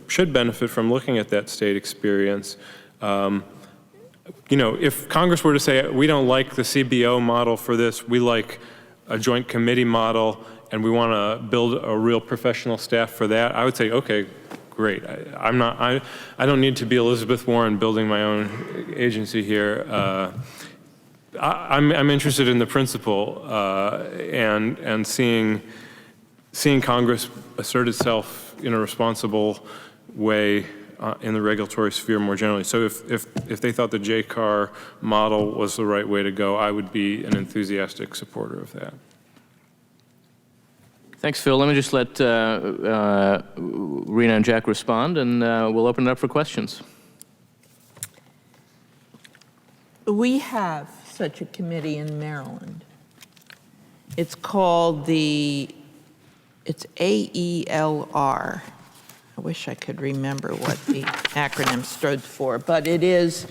should benefit from looking at that state experience. If Congress were to say, we don't like the CBO model for this, we like a joint committee model, and we want to build a real professional staff for that, I would say, okay, great. I don't need to be Elizabeth Warren building my own agency here. I'm interested in the principle and seeing Congress assert itself in a responsible way in the regulatory sphere more generally. So if they thought the JCAR model was the right way to go, I would be an enthusiastic supporter of that. Thanks, Phil. Let me just let Rena and Jack respond, and we'll open it up for questions. We have such a committee in Maryland. It's called it's AELR. I wish I could remember what the acronym stood for, but it is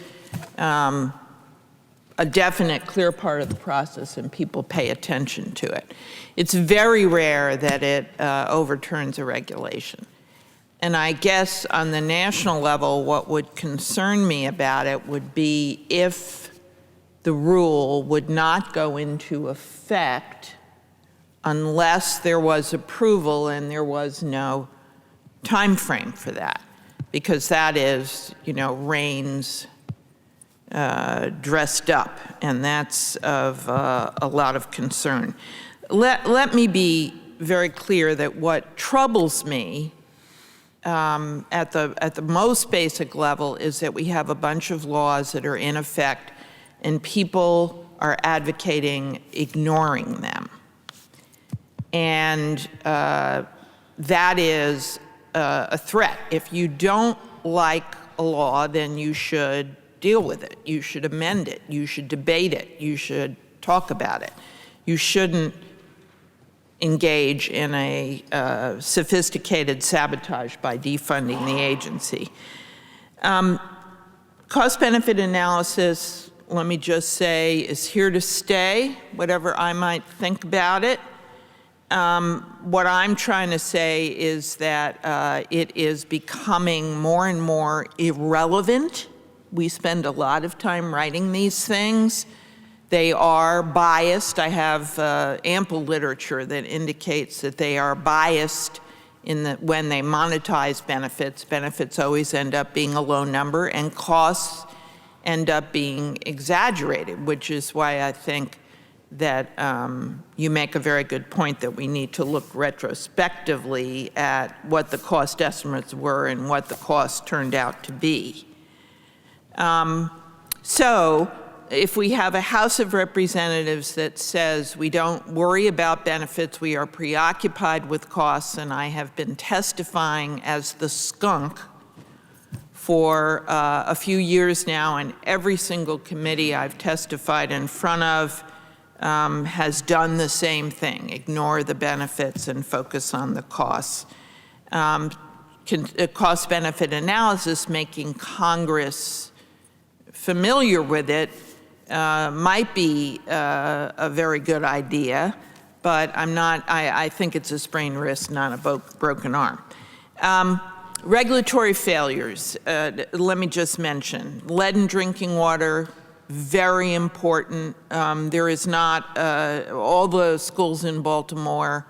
a definite, clear part of the process and people pay attention to it. It's very rare that it overturns a regulation. And I guess on the national level, what would concern me about it would be if the rule would not go into effect unless there was approval and there was no time frame for that, because that is, reins dressed up, and that's of a lot of concern. Let me be very clear that what troubles me at the most basic level is that we have a bunch of laws that are in effect and people are advocating ignoring them. And that is a threat. If you don't like a law, then you should deal with it. You should amend it. You should debate it. You should talk about it. You shouldn't engage in a sophisticated sabotage by defunding the agency. Cost-benefit analysis, let me just say, is here to stay, whatever I might think about it. What I'm trying to say is that it is becoming more and more irrelevant. We spend a lot of time writing these things. They are biased. I have ample literature that indicates that they are biased when they monetize benefits. Benefits always end up being a low number, and costs end up being exaggerated, which is why I think that you make a very good point that we need to look retrospectively at what the cost estimates were and what the costs turned out to be. So if we have a House of Representatives that says we don't worry about benefits, we are preoccupied with costs, and I have been testifying as the skunk for a few years now, and every single committee I've testified in front of has done the same thing, ignore the benefits and focus on the costs. Cost-benefit analysis, making Congress familiar with it, might be a very good idea, but I think it's a sprained wrist, not a broken arm. Regulatory failures, let me just mention, lead in drinking water, very important. There is not, all the schools in Baltimore,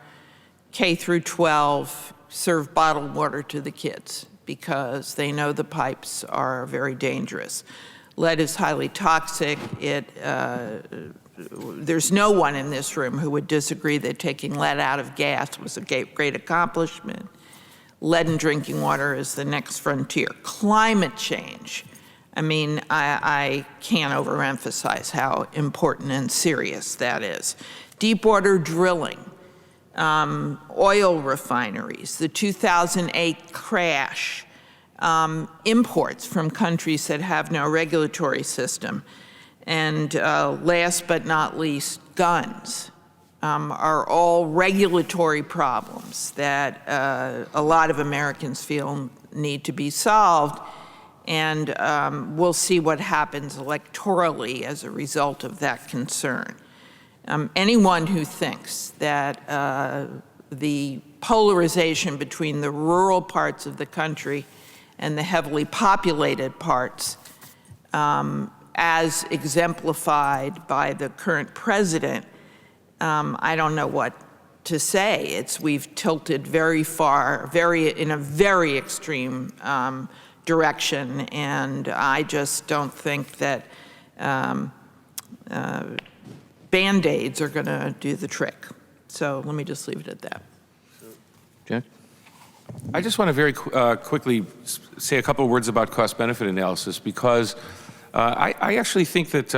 K through 12, serve bottled water to the kids because they know the pipes are very dangerous. Lead is highly toxic. There's no one in this room who would disagree that taking lead out of gas was a great accomplishment. Lead in drinking water is the next frontier. Climate change. I mean, I can't overemphasize how important and serious that is. Deep water drilling, oil refineries, the 2008 crash, imports from countries that have no regulatory system, and last but not least, guns are all regulatory problems that a lot of Americans feel need to be solved. And we'll see what happens electorally as a result of that concern. Anyone who thinks that the polarization between the rural parts of the country and the heavily populated parts, as exemplified by the current president, I don't know what to say. We've tilted very far, in a very extreme direction, and I just don't think that Band-Aids are going to do the trick. So let me just leave it at that. Jack? I just want to very quickly say a couple of words about cost-benefit analysis, because I actually think that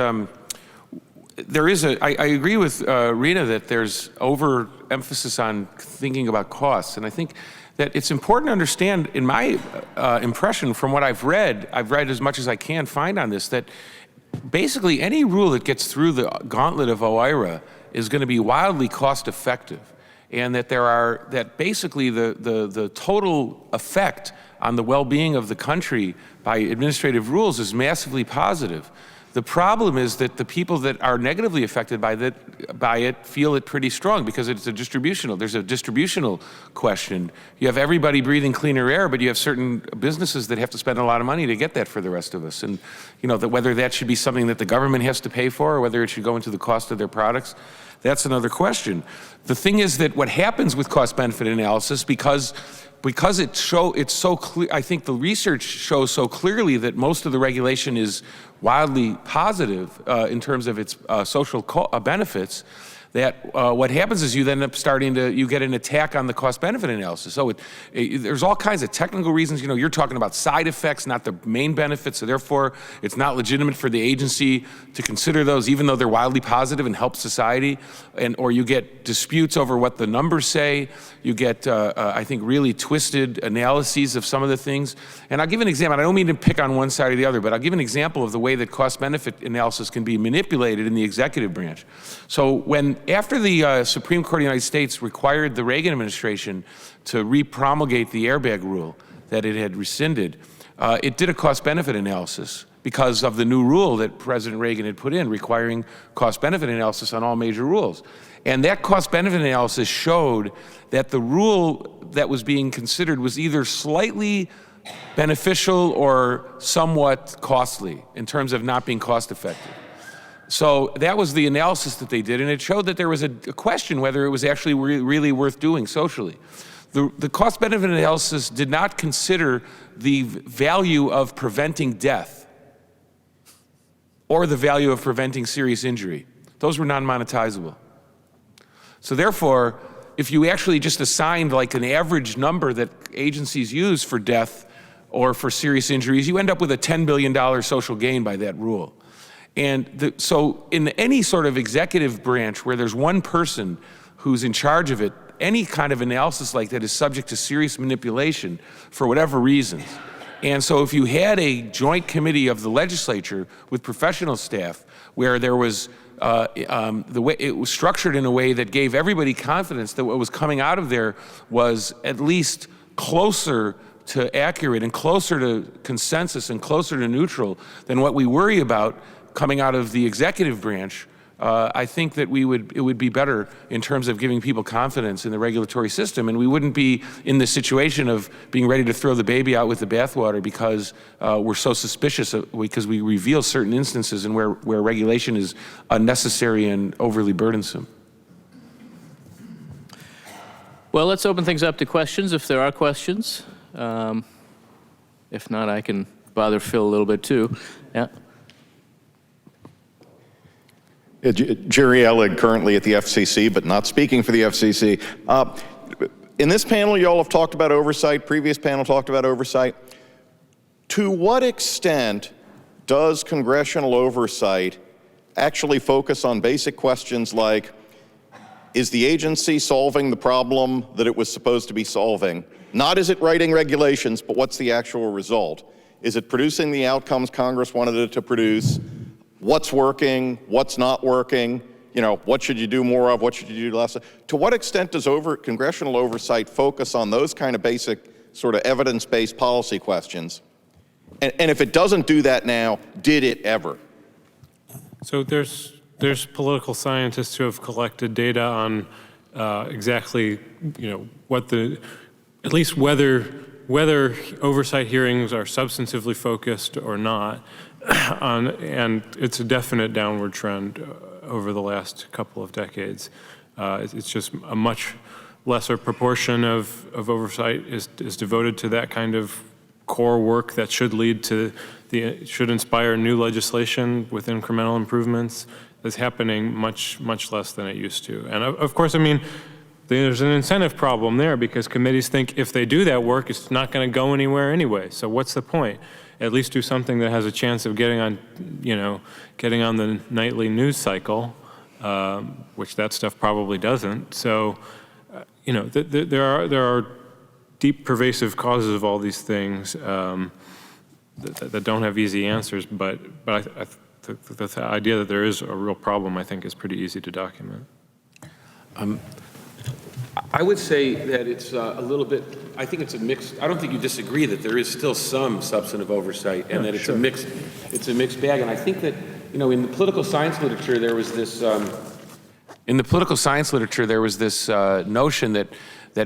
there is I agree with Rena that there's overemphasis on thinking about costs, and I think that it's important to understand, in my impression from what I've read as much as I can find on this, that basically any rule that gets through the gauntlet of OIRA is going to be wildly cost effective, and that basically the total effect on the well-being of the country by administrative rules is massively positive. The problem is that the people that are negatively affected by it feel it pretty strong because there's a distributional question. You have everybody breathing cleaner air, but you have certain businesses that have to spend a lot of money to get that for the rest of us. And whether that should be something that the government has to pay for or whether it should go into the cost of their products, that's another question. The thing is that what happens with cost-benefit analysis, because it's so clear, I think the research shows so clearly that most of the regulation is wildly positive in terms of its social benefits, that what happens is you end up you get an attack on the cost-benefit analysis. So there's all kinds of technical reasons. You're talking about side effects, not the main benefits, so therefore it's not legitimate for the agency to consider those, even though they're wildly positive and help society. Or you get disputes over what the numbers say. You get, I think, really twisted analyses of some of the things. And I'll give an example. I don't mean to pick on one side or the other, but I'll give an example of the way that cost-benefit analysis can be manipulated in the executive branch. So after the Supreme Court of the United States required the Reagan administration to re-promulgate the airbag rule that it had rescinded, it did a cost-benefit analysis because of the new rule that President Reagan had put in requiring cost-benefit analysis on all major rules. And that cost-benefit analysis showed that the rule that was being considered was either slightly beneficial or somewhat costly in terms of not being cost-effective. So that was the analysis that they did, and it showed that there was a question whether it was actually really worth doing socially. The cost-benefit analysis did not consider the value of preventing death or the value of preventing serious injury. Those were non-monetizable. So therefore, if you actually just assigned like an average number that agencies use for death or for serious injuries, you end up with a $10 billion social gain by that rule. And so in any sort of executive branch where there's one person who's in charge of it, any kind of analysis like that is subject to serious manipulation for whatever reasons. And so if you had a joint committee of the legislature with professional staff where there was the way it was structured in a way that gave everybody confidence that what was coming out of there was at least closer to accurate and closer to consensus and closer to neutral than what we worry about coming out of the executive branch, I think that it would be better in terms of giving people confidence in the regulatory system, and we wouldn't be in the situation of being ready to throw the baby out with the bathwater because we're so suspicious because we reveal certain instances and where regulation is unnecessary and overly burdensome. Well, let's open things up to questions if there are questions. If not, I can bother Phil a little bit too. Yeah. Jerry Ellig, currently at the FCC, but not speaking for the FCC. In this panel, you all have talked about oversight. Previous panel talked about oversight. To what extent does congressional oversight actually focus on basic questions like, is the agency solving the problem that it was supposed to be solving? Not is it writing regulations, but what's the actual result? Is it producing the outcomes Congress wanted it to produce? What's working, what's not working, what should you do more of, what should you do less of? To what extent does congressional oversight focus on those kind of basic sort of evidence-based policy questions? And if it doesn't do that now, did it ever? So there's political scientists who have collected data on exactly, at least whether oversight hearings are substantively focused or not. And it's a definite downward trend over the last couple of decades. It's just a much lesser proportion of oversight is devoted to that kind of core work that should lead to should inspire new legislation with incremental improvements. It's happening much less than it used to. And of course, I mean, there's an incentive problem there because committees think if they do that work, it's not going to go anywhere anyway. So what's the point? At least do something that has a chance of getting on the nightly news cycle, which that stuff probably doesn't. So, there are deep, pervasive causes of all these things that don't have easy answers. But the idea that there is a real problem, I think, is pretty easy to document. I would say that it's a little bit, I think it's a mixed, I don't think you disagree that there is still some substantive oversight and that it's a mixed bag. And I think that, you know, in the political science literature, there was this, notion that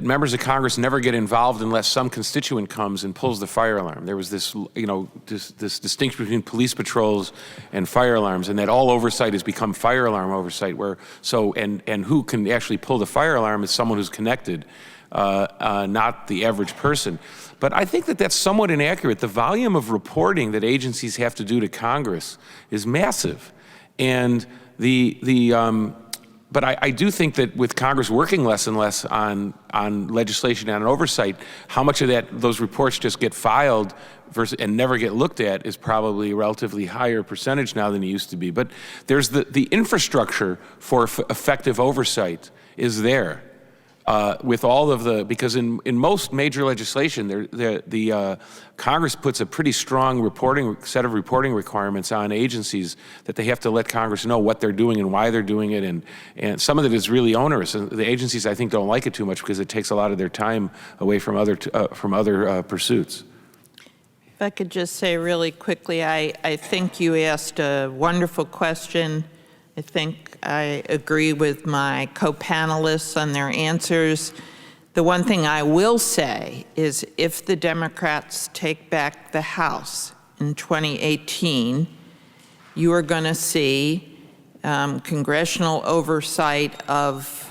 members of Congress never get involved unless some constituent comes and pulls the fire alarm. There was this, you know, this distinction between police patrols and fire alarms, and that all oversight has become fire alarm oversight, and who can actually pull the fire alarm is someone who's connected, not the average person. But I think that that's somewhat inaccurate. The volume of reporting that agencies have to do to Congress is massive. And but I do think that with Congress working less and less on legislation and on oversight, how much of those reports just get filed and never get looked at is probably a relatively higher percentage now than it used to be. But there's the infrastructure for effective oversight is there. With all of because in most major legislation, the Congress puts a pretty strong set of reporting requirements on agencies that they have to let Congress know what they're doing and why they're doing it, and some of it is really onerous. And the agencies, I think, don't like it too much because it takes a lot of their time away from other pursuits. If I could just say really quickly, I think you asked a wonderful question. I think I agree with my co-panelists on their answers. The one thing I will say is if the Democrats take back the House in 2018, you are going to see congressional oversight of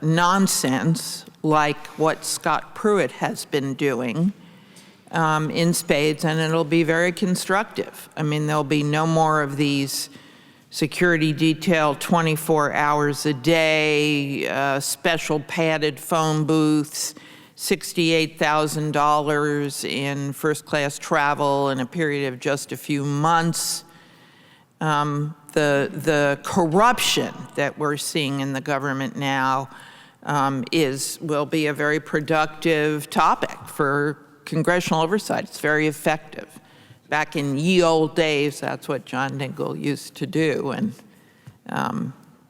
nonsense like what Scott Pruitt has been doing in spades, and it'll be very constructive. I mean, there'll be no more of these security detail 24 hours a day, special padded phone booths, $68,000 in first-class travel in a period of just a few months. The corruption that we're seeing in the government now will be a very productive topic for congressional oversight. It's very effective. Back in ye old days, that's what John Dingell used to do, and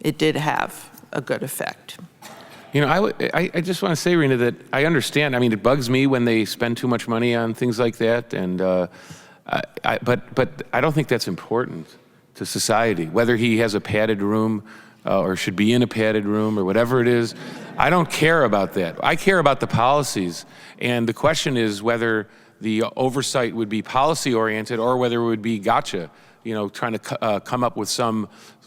it did have a good effect. You know, I just want to say, Rena, that I understand. I mean, it bugs me when they spend too much money on things like that, and but I don't think that's important to society. Whether he has a padded room or should be in a padded room or whatever it is, I don't care about that. I care about the policies, and the question is whether the oversight would be policy-oriented or whether it would be gotcha, you know, trying to come up with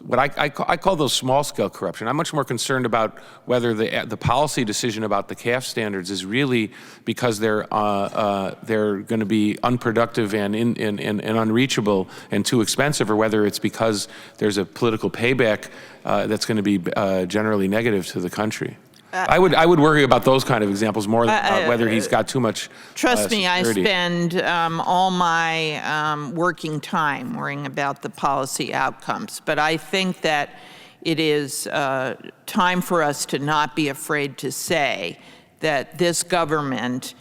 what I call those small-scale corruption. I'm much more concerned about whether the policy decision about the CAF standards is really because they're going to be unproductive and unreachable and too expensive, or whether it's because there's a political payback that's going to be generally negative to the country. I would worry about those kind of examples more than whether he's got too much Trust me, security. I spend all my working time worrying about the policy outcomes. But I think that it is time for us to not be afraid to say that this government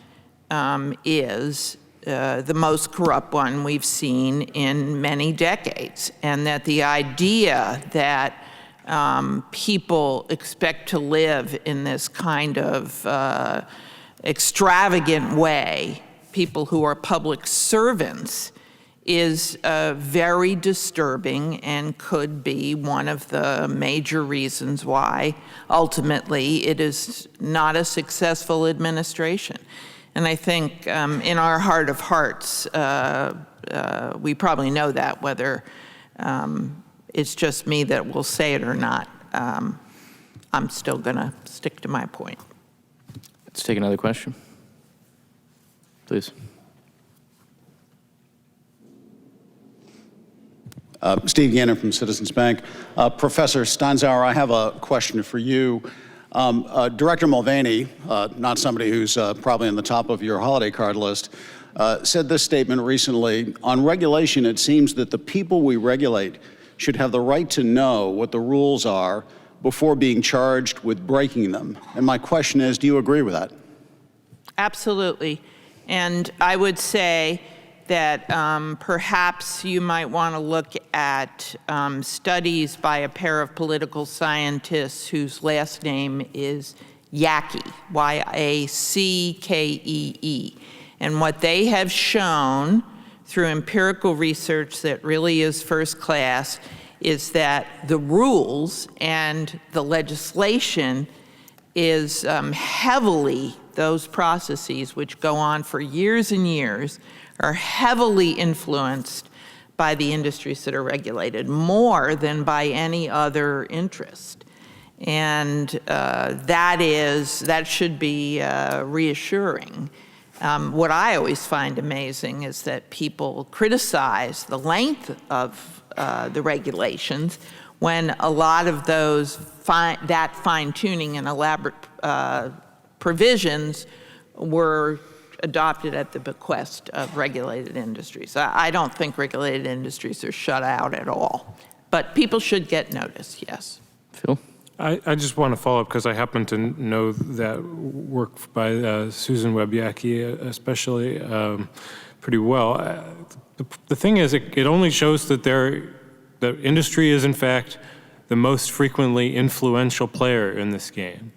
is the most corrupt one we've seen in many decades, and that the idea that people expect to live in this kind of extravagant way, people who are public servants, is very disturbing and could be one of the major reasons why ultimately it is not a successful administration. And I think in our heart of hearts, we probably know that, whether it's just me that will say it or not. I'm still going to stick to my point. Let's take another question, please. Steve Gannon from Citizens Bank. Professor Steinzauer, I have a question for you. Director Mulvaney, not somebody who's probably on the top of your holiday card list, said this statement recently: on regulation, it seems that the people we regulate should have the right to know what the rules are before being charged with breaking them. And my question is, do you agree with that? Absolutely. And I would say that perhaps you might want to look at studies by a pair of political scientists whose last name is Yackee, Y-A-C-K-E-E. And what they have shown through empirical research that really is first class, is that the rules and the legislation is heavily, those processes which go on for years and years, are heavily influenced by the industries that are regulated, more than by any other interest. And that should be reassuring. What I always find amazing is that people criticize the length of the regulations when a lot of those that fine-tuning and elaborate provisions were adopted at the bequest of regulated industries. I don't think regulated industries are shut out at all, but people should get notice, yes. Phil? I just want to follow up because I happen to know that work by Susan Webjacki especially pretty well. The thing is, it only shows that the industry is in fact the most frequently influential player in this game.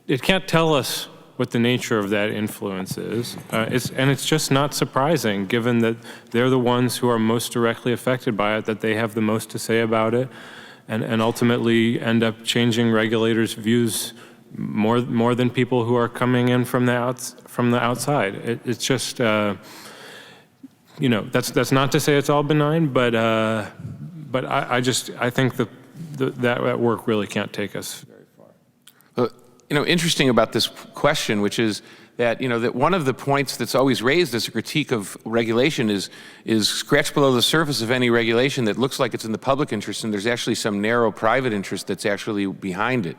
It can't tell us what the nature of that influence is. And it's just not surprising, given that they're the ones who are most directly affected by it, that they have the most to say about it, and ultimately end up changing regulators' views more than people who are coming in from the outside. It's just, that's not to say it's all benign, but I think that work really can't take us very far. Interesting about this question, which is that, that one of the points that's always raised as a critique of regulation is scratch below the surface of any regulation that looks like it's in the public interest, and there's actually some narrow private interest that's actually behind it.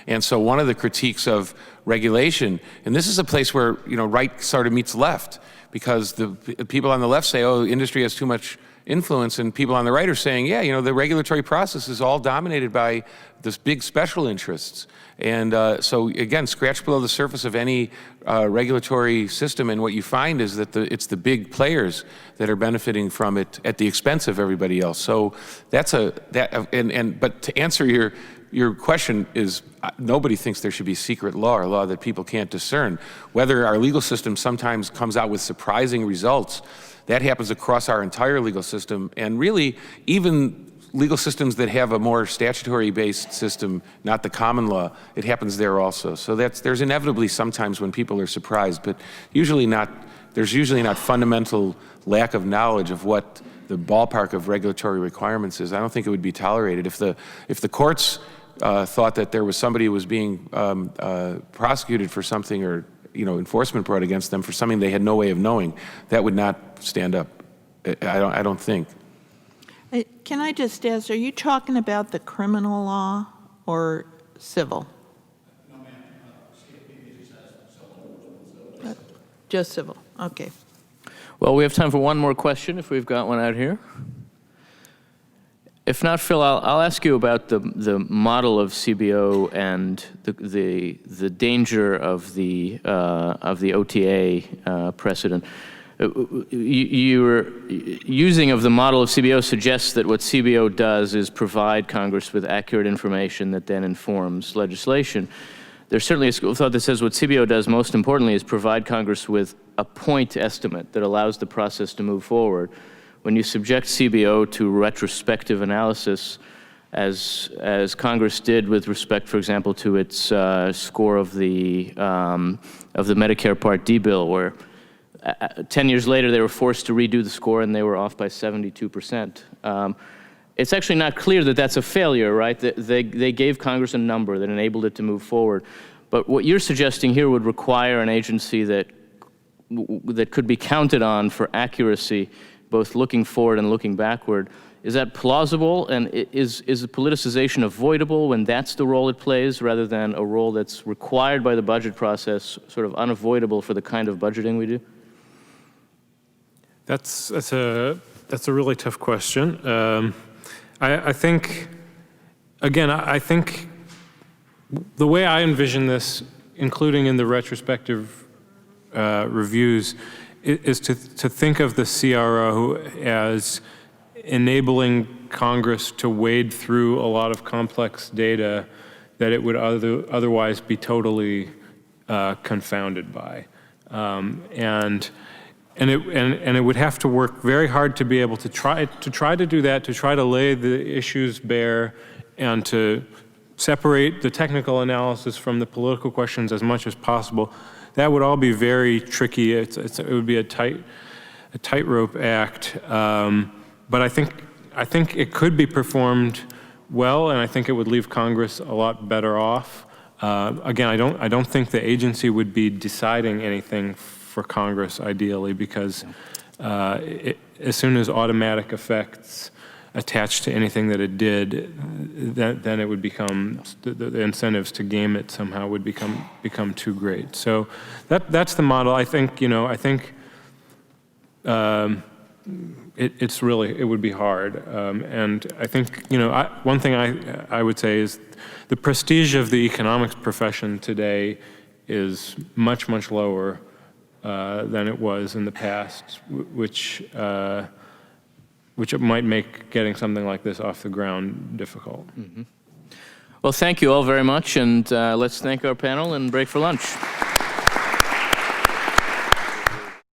And so one of the critiques of regulation, and this is a place where, right sort of meets left, because the people on the left say, oh, industry has too much influence, and people on the right are saying, yeah, the regulatory process is all dominated by this big special interests. And so again, scratch below the surface of any regulatory system, and what you find is that it's the big players that are benefiting from it at the expense of everybody else. So but to answer your question is, nobody thinks there should be secret law or law that people can't discern. Whether our legal system sometimes comes out with surprising results, that happens across our entire legal system, and really even legal systems that have a more statutory-based system, not the common law, it happens there also. So there's inevitably sometimes when people are surprised, but there's usually not fundamental lack of knowledge of what the ballpark of regulatory requirements is. I don't think it would be tolerated. If the courts thought that there was somebody who was being prosecuted for something, or enforcement brought against them for something they had no way of knowing, that would not stand up. I don't think. Can I just ask, are you talking about the criminal law or civil? No, ma'am. Just civil, okay. Well, we have time for one more question, if we've got one out here. If not, Phil, I'll ask you about the model of CBO and the danger of the OTA precedent. Your using of the model of CBO suggests that what CBO does is provide Congress with accurate information that then informs legislation. There's certainly a school of thought that says what CBO does most importantly is provide Congress with a point estimate that allows the process to move forward. When you subject CBO to retrospective analysis, as Congress did with respect, for example, to its score of the Medicare Part D bill, where 10 years later they were forced to redo the score and they were off by 72%. It's actually not clear that that's a failure, right? They gave Congress a number that enabled it to move forward. But what you're suggesting here would require an agency that could be counted on for accuracy, both looking forward and looking backward. Is that plausible? And is the politicization avoidable when that's the role it plays, rather than a role that's required by the budget process, sort of unavoidable for the kind of budgeting we do? That's a really tough question. I think, again, I think the way I envision this, including in the retrospective reviews, is to think of the CRO as enabling Congress to wade through a lot of complex data that it would otherwise be totally confounded by. And And it would have to work very hard to be able to try to do that, to try to lay the issues bare, and to separate the technical analysis from the political questions as much as possible. That would all be very tricky. It would be a tightrope act. But I think it could be performed well, and I think it would leave Congress a lot better off. Again, I don't think the agency would be deciding anything for Congress ideally, because as soon as automatic effects attached to anything that it did, then it would become, the incentives to game it somehow would become too great. So that's the model. I think, it would be hard. And I think, one thing I would say is the prestige of the economics profession today is much, much lower than it was in the past, which it might make getting something like this off the ground difficult. Well, thank you all very much, and let's thank our panel and break for lunch.